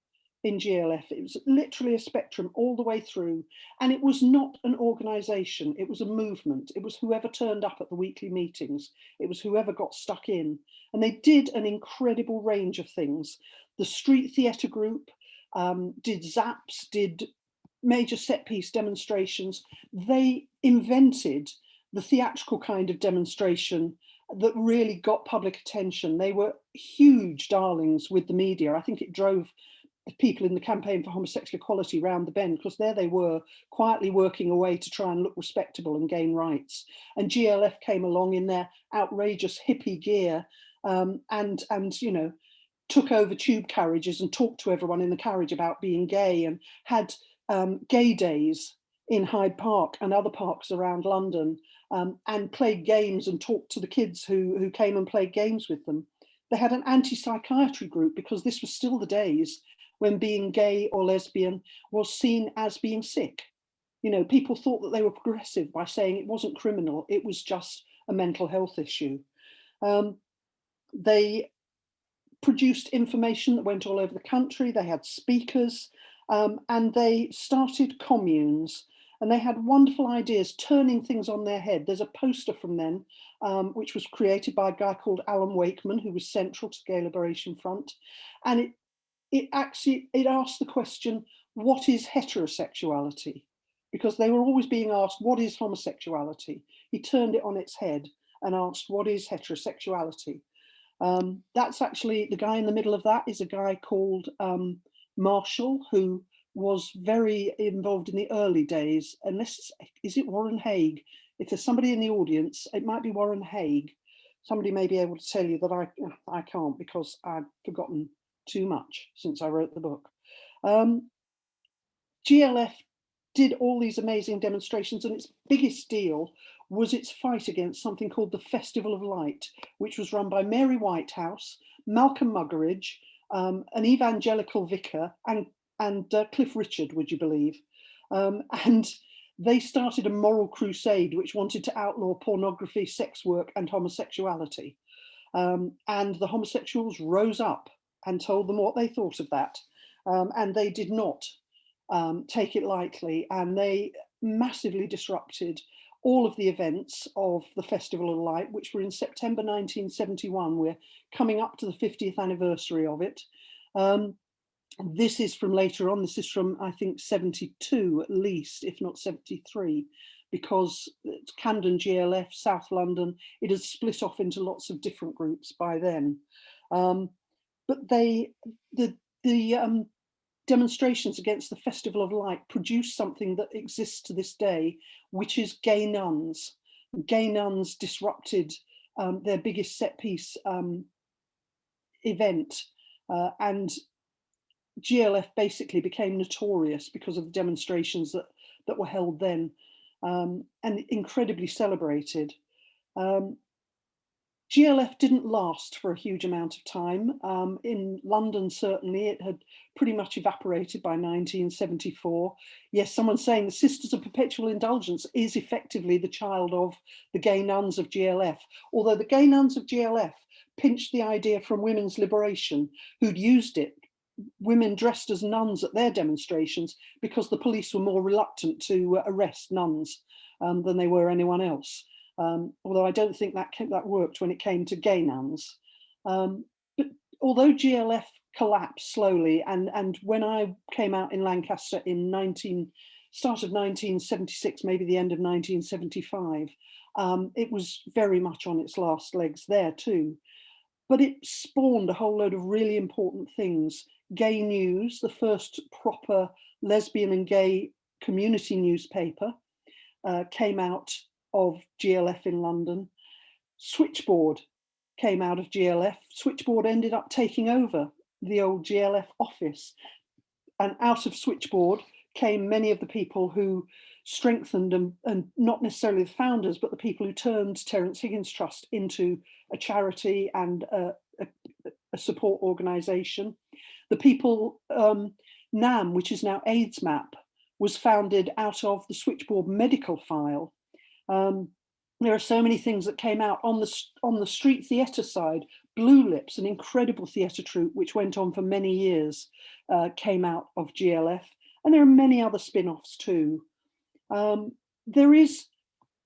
in GLF. It was literally a spectrum all the way through. And it was not an organisation, it was a movement. It was whoever turned up at the weekly meetings. It was whoever got stuck in. And they did an incredible range of things. The street theatre group did zaps, did major set piece demonstrations. They invented the theatrical kind of demonstration that really got public attention. They were huge darlings with the media. I think it drove people in the campaign for homosexual equality round the bend, because there they were quietly working away to try and look respectable and gain rights. And GLF came along in their outrageous hippie gear and you know, took over tube carriages and talked to everyone in the carriage about being gay, and had gay days in Hyde Park and other parks around London, and played games and talked to the kids who came and played games with them. They had an anti-psychiatry group, because this was still the days when being gay or lesbian was seen as being sick. You know, people thought that they were progressive by saying it wasn't criminal, it was just a mental health issue. They produced information that went all over the country. They had speakers, and they started communes, and they had wonderful ideas, turning things on their head. There's a poster from then, which was created by a guy called Alan Wakeman, who was central to the Gay Liberation Front. And it asked the question, what is heterosexuality? Because they were always being asked, what is homosexuality? He turned it on its head and asked, what is heterosexuality? That's actually, the guy in the middle of that is a guy called Marshall, who was very involved in the early days. Unless, is it Warren Haig? If there's somebody in the audience, it might be Warren Haig. Somebody may be able to tell you that I can't, because I've forgotten too much since I wrote the book. GLF did all these amazing demonstrations, and its biggest deal was its fight against something called the Festival of Light, which was run by Mary Whitehouse, Malcolm Muggeridge, an evangelical vicar, and Cliff Richard, would you believe? And they started a moral crusade which wanted to outlaw pornography, sex work, and homosexuality. And the homosexuals rose up and told them what they thought of that. And they did not take it lightly, and they massively disrupted all of the events of the Festival of Light, which were in September 1971. We're coming up to the 50th anniversary of it. This is from later on. This is from, I think, 72 at least, if not 73, because it's Camden GLF, South London, it has split off into lots of different groups by then. But the demonstrations against the Festival of Light produced something that exists to this day, which is gay nuns. Gay nuns disrupted their biggest set piece event, and GLF basically became notorious because of the demonstrations that were held then, and incredibly celebrated. GLF didn't last for a huge amount of time. In London, certainly, it had pretty much evaporated by 1974. Yes, someone's saying the Sisters of Perpetual Indulgence is effectively the child of the gay nuns of GLF, although the gay nuns of GLF pinched the idea from Women's Liberation, who'd used it, women dressed as nuns at their demonstrations, because the police were more reluctant to arrest nuns than they were anyone else. Although I don't think that worked when it came to gay nuns. But although GLF collapsed slowly, and when I came out in Lancaster in start of 1976, maybe the end of 1975, it was very much on its last legs there too. but it spawned a whole load of really important things. Gay News, the first proper lesbian and gay community newspaper, came out of GLF in London. Switchboard came out of GLF. Switchboard ended up taking over the old GLF office. And out of Switchboard came many of the people who strengthened and not necessarily the founders, but the people who turned Terence Higgins Trust into a charity and a support organisation. The people, NAM, which is now AIDS Map, was founded out of the Switchboard medical file. There are so many things that came out on the street theatre side. Blue Lips, an incredible theatre troupe which went on for many years, came out of GLF, and there are many other spin-offs too. There is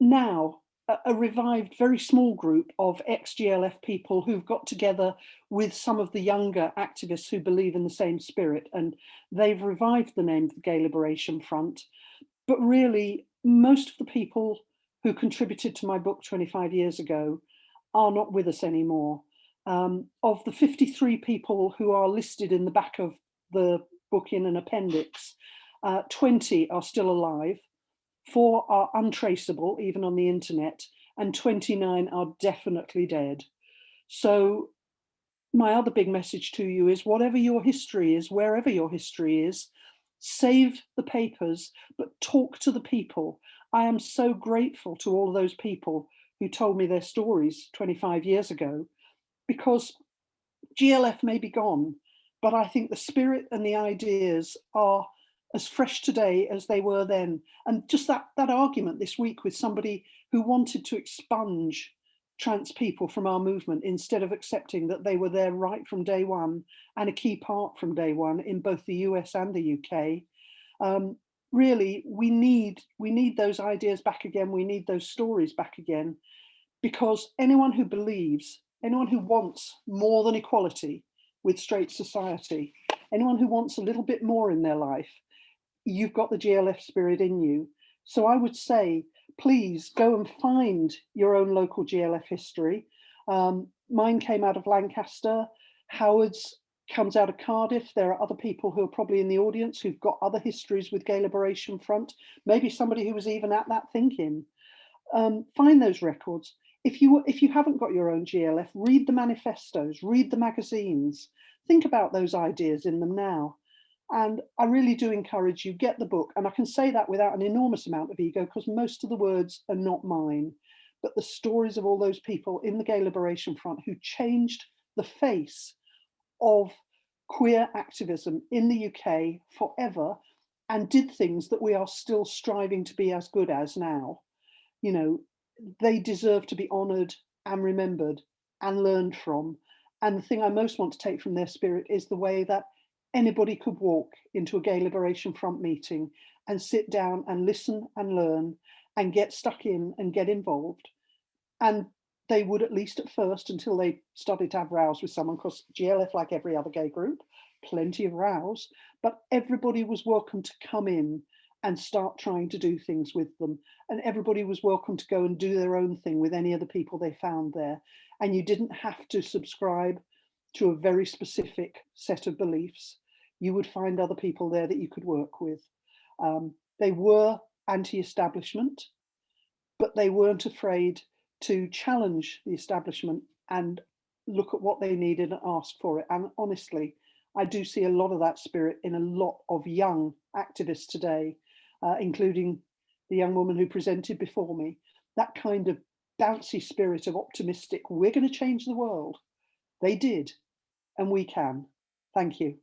now a revived, very small group of ex-GLF people who've got together with some of the younger activists who believe in the same spirit, and they've revived the name of the Gay Liberation Front. But really, most of the people who contributed to my book 25 years ago are not with us anymore. Of the 53 people who are listed in the back of the book in an appendix, 20 are still alive, 4 are untraceable, even on the internet, and 29 are definitely dead. So my other big message to you is, whatever your history is, wherever your history is, save the papers, but talk to the people. I am so grateful to all of those people who told me their stories 25 years ago, because GLF may be gone, but I think the spirit and the ideas are as fresh today as they were then. And just that argument this week with somebody who wanted to expunge trans people from our movement instead of accepting that they were there right from day one and a key part from day one in both the US and the UK. Really, we need those ideas back again. We need those stories back again, because anyone who believes, anyone who wants more than equality with straight society, anyone who wants a little bit more in their life, you've got the GLF spirit in you. So I would say, please go and find your own local GLF history. Mine came out of Lancaster. Howard's comes out of Cardiff. There are other people who are probably in the audience who've got other histories with Gay Liberation Front. Maybe somebody who was even at that thinking. Find those records. If you haven't got your own GLF, read the manifestos, read the magazines, think about those ideas in them now. And I really do encourage you, get the book. And I can say that without an enormous amount of ego, because most of the words are not mine, but the stories of all those people in the Gay Liberation Front who changed the face of queer activism in the UK forever and did things that we are still striving to be as good as now. You know, they deserve to be honoured and remembered and learned from. And the thing I most want to take from their spirit is the way that anybody could walk into a Gay Liberation Front meeting and sit down and listen and learn and get stuck in and get involved. And they would, at least at first, until they started to have rows with someone, because GLF, like every other gay group, plenty of rows, but everybody was welcome to come in and start trying to do things with them. And everybody was welcome to go and do their own thing with any of the people they found there. And you didn't have to subscribe to a very specific set of beliefs. You would find other people there that you could work with. They were anti-establishment, but they weren't afraid to challenge the establishment and look at what they needed and ask for it. And honestly, I do see a lot of that spirit in a lot of young activists today, including the young woman who presented before me. That kind of bouncy spirit of optimistic, we're going to change the world. They did, and we can. Thank you.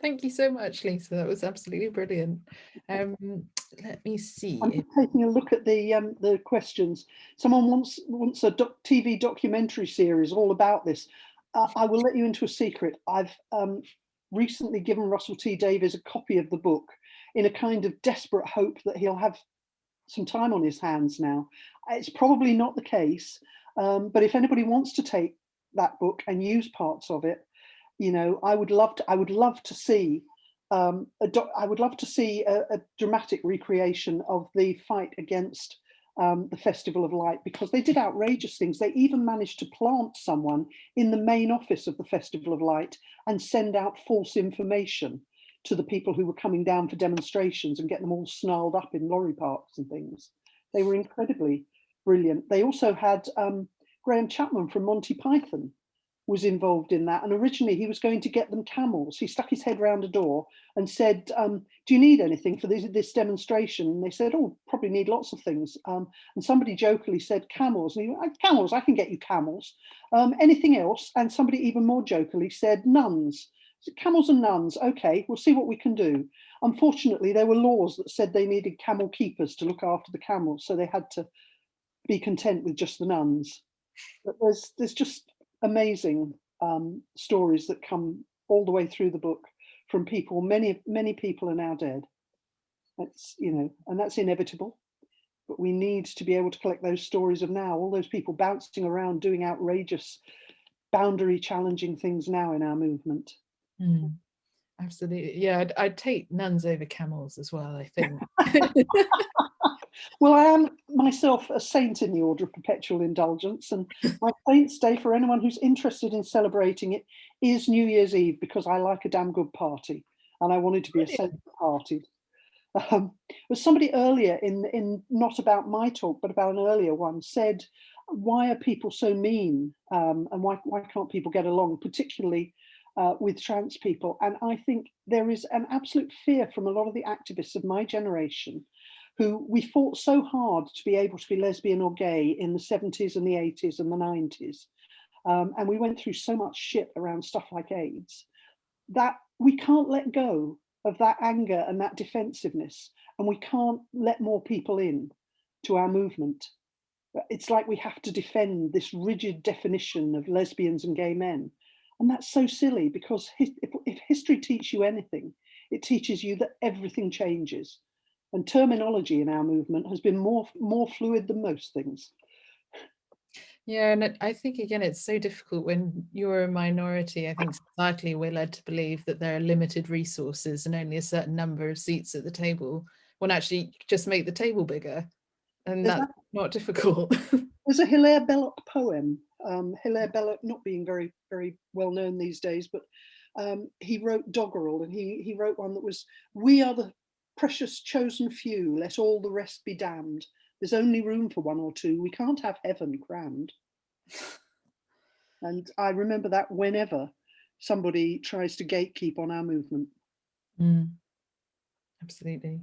Thank you so much, Lisa. That was absolutely brilliant. Let me see. I'm taking a look at the questions. Someone wants a TV documentary series all about this. I will let you into a secret. I've recently given Russell T Davies a copy of the book in a kind of desperate hope that he'll have some time on his hands now. It's probably not the case, but if anybody wants to take that book and use parts of it, you know, I would love to see I would love to see a dramatic recreation of the fight against the Festival of Light, because they did outrageous things. They even managed to plant someone in the main office of the Festival of Light and send out false information to the people who were coming down for demonstrations and get them all snarled up in lorry parks and things. They were incredibly brilliant. They also had Graham Chapman from Monty Python was involved in that. And originally he was going to get them camels. He stuck his head round a door and said, do you need anything for this demonstration? And they said, oh, probably need lots of things. And somebody jokingly said, camels. And he went, camels, I can get you camels. Anything else? And somebody even more jokingly said, nuns. Camels and nuns, okay, we'll see what we can do. Unfortunately, there were laws that said they needed camel keepers to look after the camels, so they had to be content with just the nuns. But there's just amazing stories that come all the way through the book from people. Many people are now dead. That's, you know, and that's inevitable. But we need to be able to collect those stories of now, all those people bouncing around doing outrageous, boundary challenging things now in our movement. Absolutely. Yeah, I'd take nuns over camels as well, I think. Well, I am myself a saint in the Order of Perpetual Indulgence, and my Saints' Day, for anyone who's interested in celebrating it, is New Year's Eve, because I like a damn good party, and I wanted to be a saint partied. But somebody earlier in not about my talk, but about an earlier one, said, why are people so mean, and why can't people get along, particularly with trans people? And I think there is an absolute fear from a lot of the activists of my generation, who we fought so hard to be able to be lesbian or gay in the 70s and the 80s and the 90s. And we went through so much shit around stuff like AIDS, that we can't let go of that anger and that defensiveness. And we can't let more people in to our movement. It's like we have to defend this rigid definition of lesbians and gay men. And that's so silly, because if history teaches you anything, it teaches you that everything changes. And terminology in our movement has been more fluid than most things. Yeah, and I think, again, it's so difficult when you're a minority. I think societally we're led to believe that there are limited resources and only a certain number of seats at the table, when actually just make the table bigger. And that's not difficult. There's a Hilaire Belloc poem, Hilaire Belloc not being very, very well known these days, but he wrote Doggerel, and he wrote one that was, we are the precious chosen few, let all the rest be damned. There's only room for one or two. We can't have heaven crammed. And I remember that whenever somebody tries to gatekeep on our movement. Absolutely.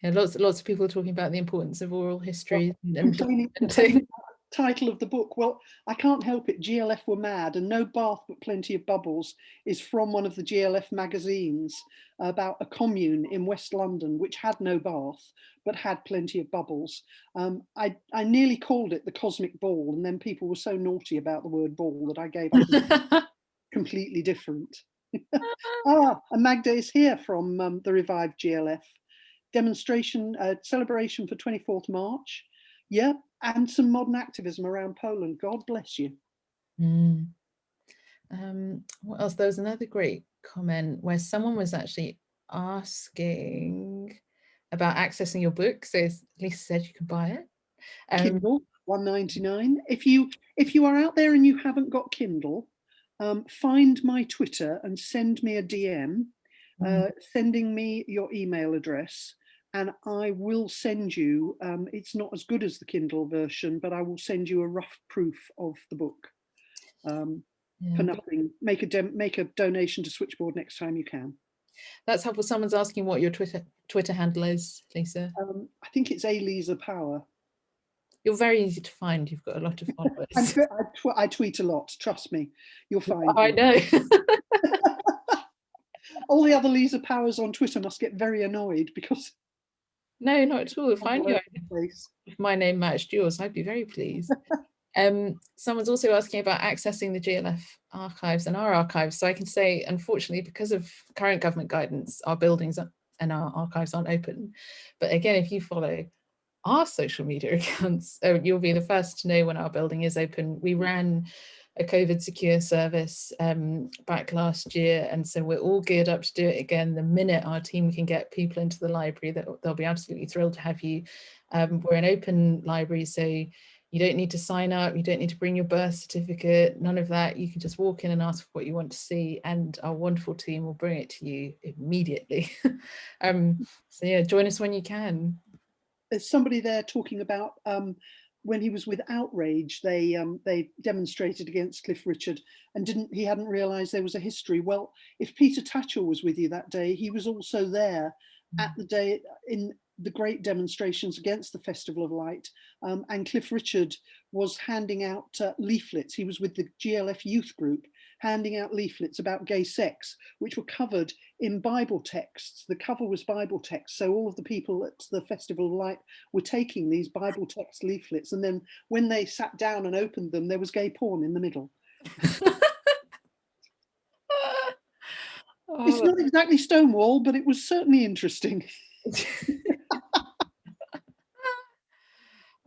Yeah, lots of people are talking about the importance of oral history and complaining title of the book. Well, I can't help it. GLF were mad, and No Bath But Plenty of Bubbles is from one of the GLF magazines about a commune in West London which had no bath but had plenty of bubbles. I nearly called it the Cosmic Ball, and then people were so naughty about the word ball that I gave up. Completely different. And Magda is here from the revived GLF. Demonstration, celebration for 24th March. Yeah, and some modern activism around Poland. God bless you. What else? There was another great comment where someone was actually asking about accessing your book. So Lisa said you can buy it. Kindle, $1.99. If you are out there and you haven't got Kindle, find my Twitter and send me a DM, sending me your email address, and I will send you, it's not as good as the Kindle version, but I will send you a rough proof of the book. For nothing. Make a donation to Switchboard next time you can. That's helpful. Someone's asking what your Twitter handle is, Lisa. I think it's Lisa Power. You're very easy to find. You've got a lot of followers. I tweet a lot. Trust me, you'll find. I know. All the other Lisa Powers on Twitter must get very annoyed because. No, not at all. If my name matched yours, I'd be very pleased. Someone's also asking about accessing the GLF archives and our archives. So I can say, unfortunately, because of current government guidance, our buildings and our archives aren't open. But again, if you follow our social media accounts, you'll be the first to know when our building is open. We ran a COVID secure service back last year, and so we're all geared up to do it again. The minute our team can get people into the library, they'll be absolutely thrilled to have you. We're an open library, so you don't need to sign up, you don't need to bring your birth certificate, none of that. You can just walk in and ask for what you want to see, and our wonderful team will bring it to you immediately. So yeah, join us when you can. There's somebody there talking about when he was with Outrage, they demonstrated against Cliff Richard and he hadn't realised there was a history. Well, if Peter Tatchell was with you that day, he was also there at the day in the great demonstrations against the Festival of Light, and Cliff Richard was handing out leaflets. He was with the GLF youth group handing out leaflets about gay sex, which were covered in Bible texts. The cover was Bible text, so all of the people at the Festival of Light were taking these Bible text leaflets, and then when they sat down and opened them, there was gay porn in the middle. Oh. It's not exactly Stonewall, but it was certainly interesting.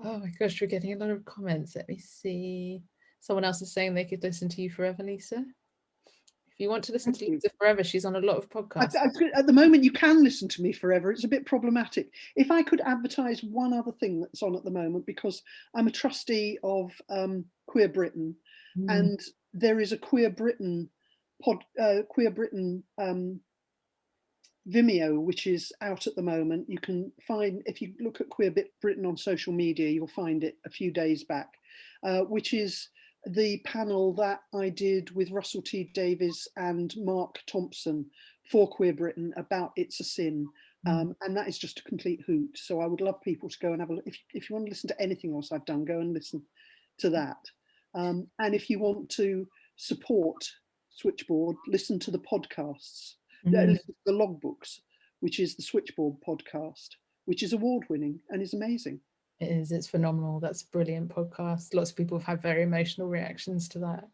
Oh my gosh, we're getting a lot of comments. Let me see. Someone else is saying they could listen to you forever, Lisa. If you want to listen to Lisa forever, she's on a lot of podcasts. At the moment, you can listen to me forever. It's a bit problematic. If I could advertise one other thing that's on at the moment, because I'm a trustee of Queer Britain, and there is a Queer Britain Vimeo, which is out at the moment. You can find, if you look at Queer Britain on social media, you'll find it a few days back, which is the panel that I did with Russell T Davies and Mark Thompson for Queer Britain about It's a Sin. And that is just a complete hoot. So I would love people to go and have a look. If you want to listen to anything else I've done, go and listen to that. And if you want to support Switchboard, listen to the podcasts. The logbooks, which is the Switchboard podcast, which is award-winning and is amazing. It is, it's phenomenal. That's a brilliant podcast. Lots of people have had very emotional reactions to that.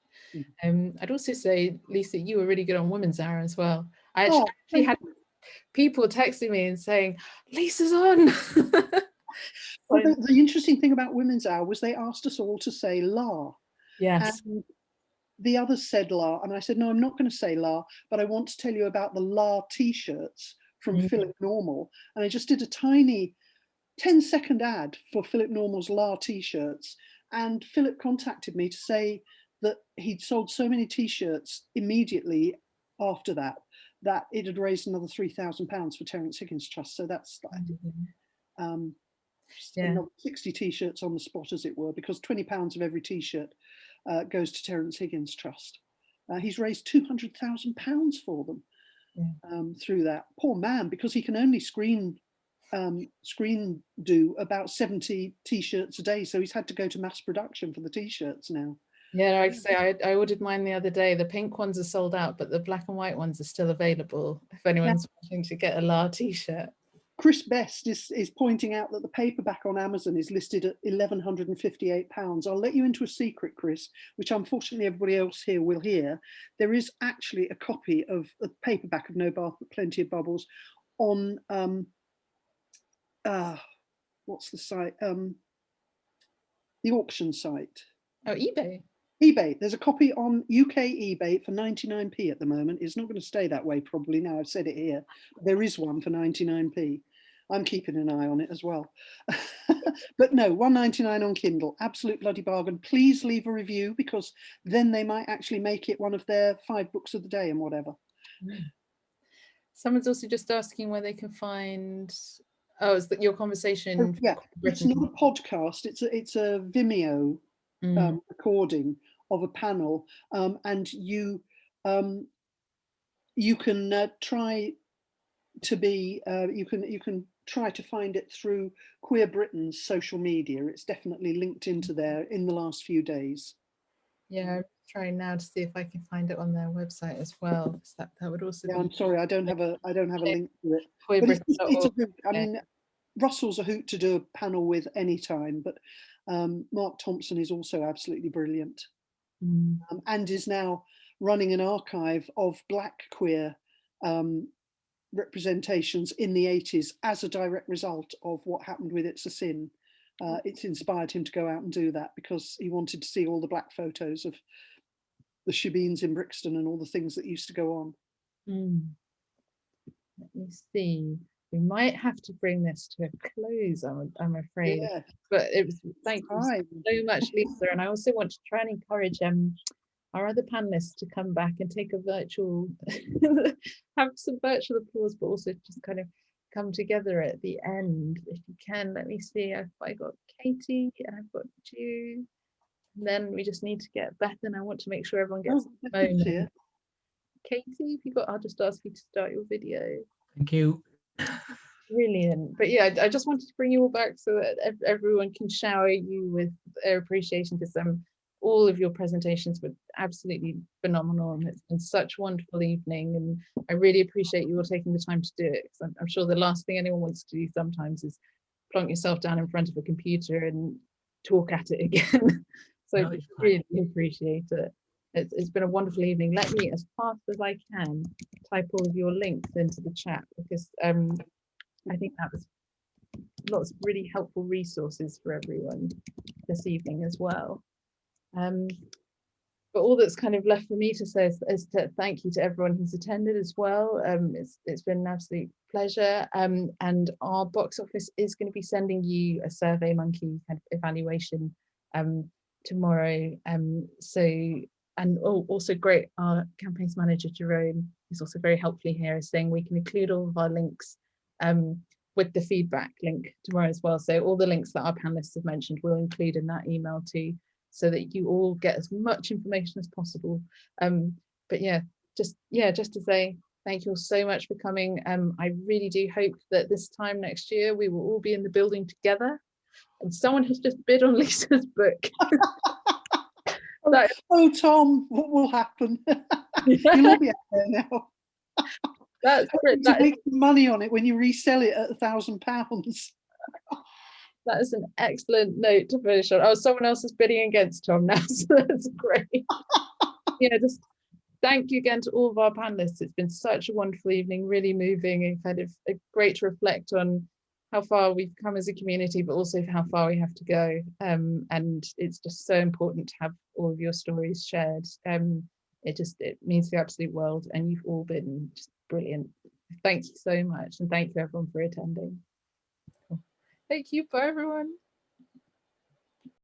I'd also say, Lisa, you were really good on Women's Hour as well. I actually had people texting me and saying, Lisa's on. Well, the interesting thing about Women's Hour was they asked us all to say la. Yes. And the others said la, and I said, no, I'm not going to say la, but I want to tell you about the la t-shirts from Philip Normal. And I just did a tiny 10-second ad for Philip Normal's la t-shirts. And Philip contacted me to say that he'd sold so many t-shirts immediately after that, that it had raised another £3,000 for Terence Higgins Trust. So that's like, another 60 t-shirts on the spot, as it were, because £20 of every t-shirt goes to Terence Higgins Trust. He's raised £200,000 for them through that. Poor man, because he can only screen do about 70 t-shirts a day, so he's had to go to mass production for the t-shirts now. Yeah, like I say, I ordered mine the other day. The pink ones are sold out, but the black and white ones are still available if anyone's wanting to get a la t-shirt. Chris Best is pointing out that the paperback on Amazon is listed at £1,158. I'll let you into a secret, Chris, which unfortunately everybody else here will hear. There is actually a copy of the paperback of No Bath But Plenty of Bubbles on, what's the site? The auction site. Oh, eBay. eBay. There's a copy on UK eBay for 99p at the moment. It's not going to stay that way probably now I've said it here. There is one for 99p. I'm keeping an eye on it as well. But no, £1.99 on Kindle, absolute bloody bargain. Please leave a review, because then they might actually make it one of their 5 books of the day and whatever. Someone's also just asking where they can find, oh, is that your conversation? Yeah, it's not a podcast, it's a Vimeo recording of a panel, and you can try to be you can try to find it through Queer Britain's social media. It's definitely linked into there in the last few days. Yeah, I'm trying now to see if I can find it on their website as well. That would also be. I'm sorry, I don't have a link to it. Queer But it's a Britain. hoot. I mean, Russell's a hoot to do a panel with any time, but Mark Thompson is also absolutely brilliant, and is now running an archive of Black queer representations in the 80s as a direct result of what happened with It's a Sin. It's inspired him to go out and do that, because he wanted to see all the Black photos of the shebeens in Brixton and all the things that used to go on. Let me see. We might have to bring this to a close, I'm afraid. Yeah. But it was, thank you so much, Lisa. And I also want to try and encourage our other panelists to come back and take a virtual, have some virtual applause, but also just kind of come together at the end. If you can, let me see. I got Katie and I've got Ju. And then we just need to get Bethan. I want to make sure everyone gets a moment. Katie, if you got, I'll just ask you to start your video. Thank you. Brilliant. But yeah, I just wanted to bring you all back so that everyone can shower you with their appreciation, because all of your presentations were absolutely phenomenal, and it's been such a wonderful evening, and I really appreciate you all taking the time to do it, because I'm sure the last thing anyone wants to do sometimes is plonk yourself down in front of a computer and talk at it again. So I really appreciate it. It's been a wonderful evening. Let me, as fast as I can, type all of your links into the chat, because I think that was lots of really helpful resources for everyone this evening as well. But all that's kind of left for me to say is to thank you to everyone who's attended as well. It's been an absolute pleasure. And our box office is going to be sending you a SurveyMonkey kind of evaluation tomorrow. And also great, our campaigns manager Jerome is also very helpfully here, is saying we can include all of our links with the feedback link tomorrow as well. So all the links that our panelists have mentioned we'll include in that email too, so that you all get as much information as possible. But yeah, just to say thank you all so much for coming. I really do hope that this time next year we will all be in the building together. And someone has just bid on Lisa's book. Oh, Tom, what will happen? You'll all be out there now. That's great. To make money on it when you resell it at £1,000. That is an excellent note to finish on. Oh, someone else is bidding against Tom now, so that's great. Yeah, just thank you again to all of our panelists. It's been such a wonderful evening, really moving, and kind of great to reflect on how far we've come as a community, but also how far we have to go. And it's just so important to have all of your stories shared. It means the absolute world, and you've all been just brilliant. Thank you so much, and thank you everyone for attending. Thank you, bye everyone.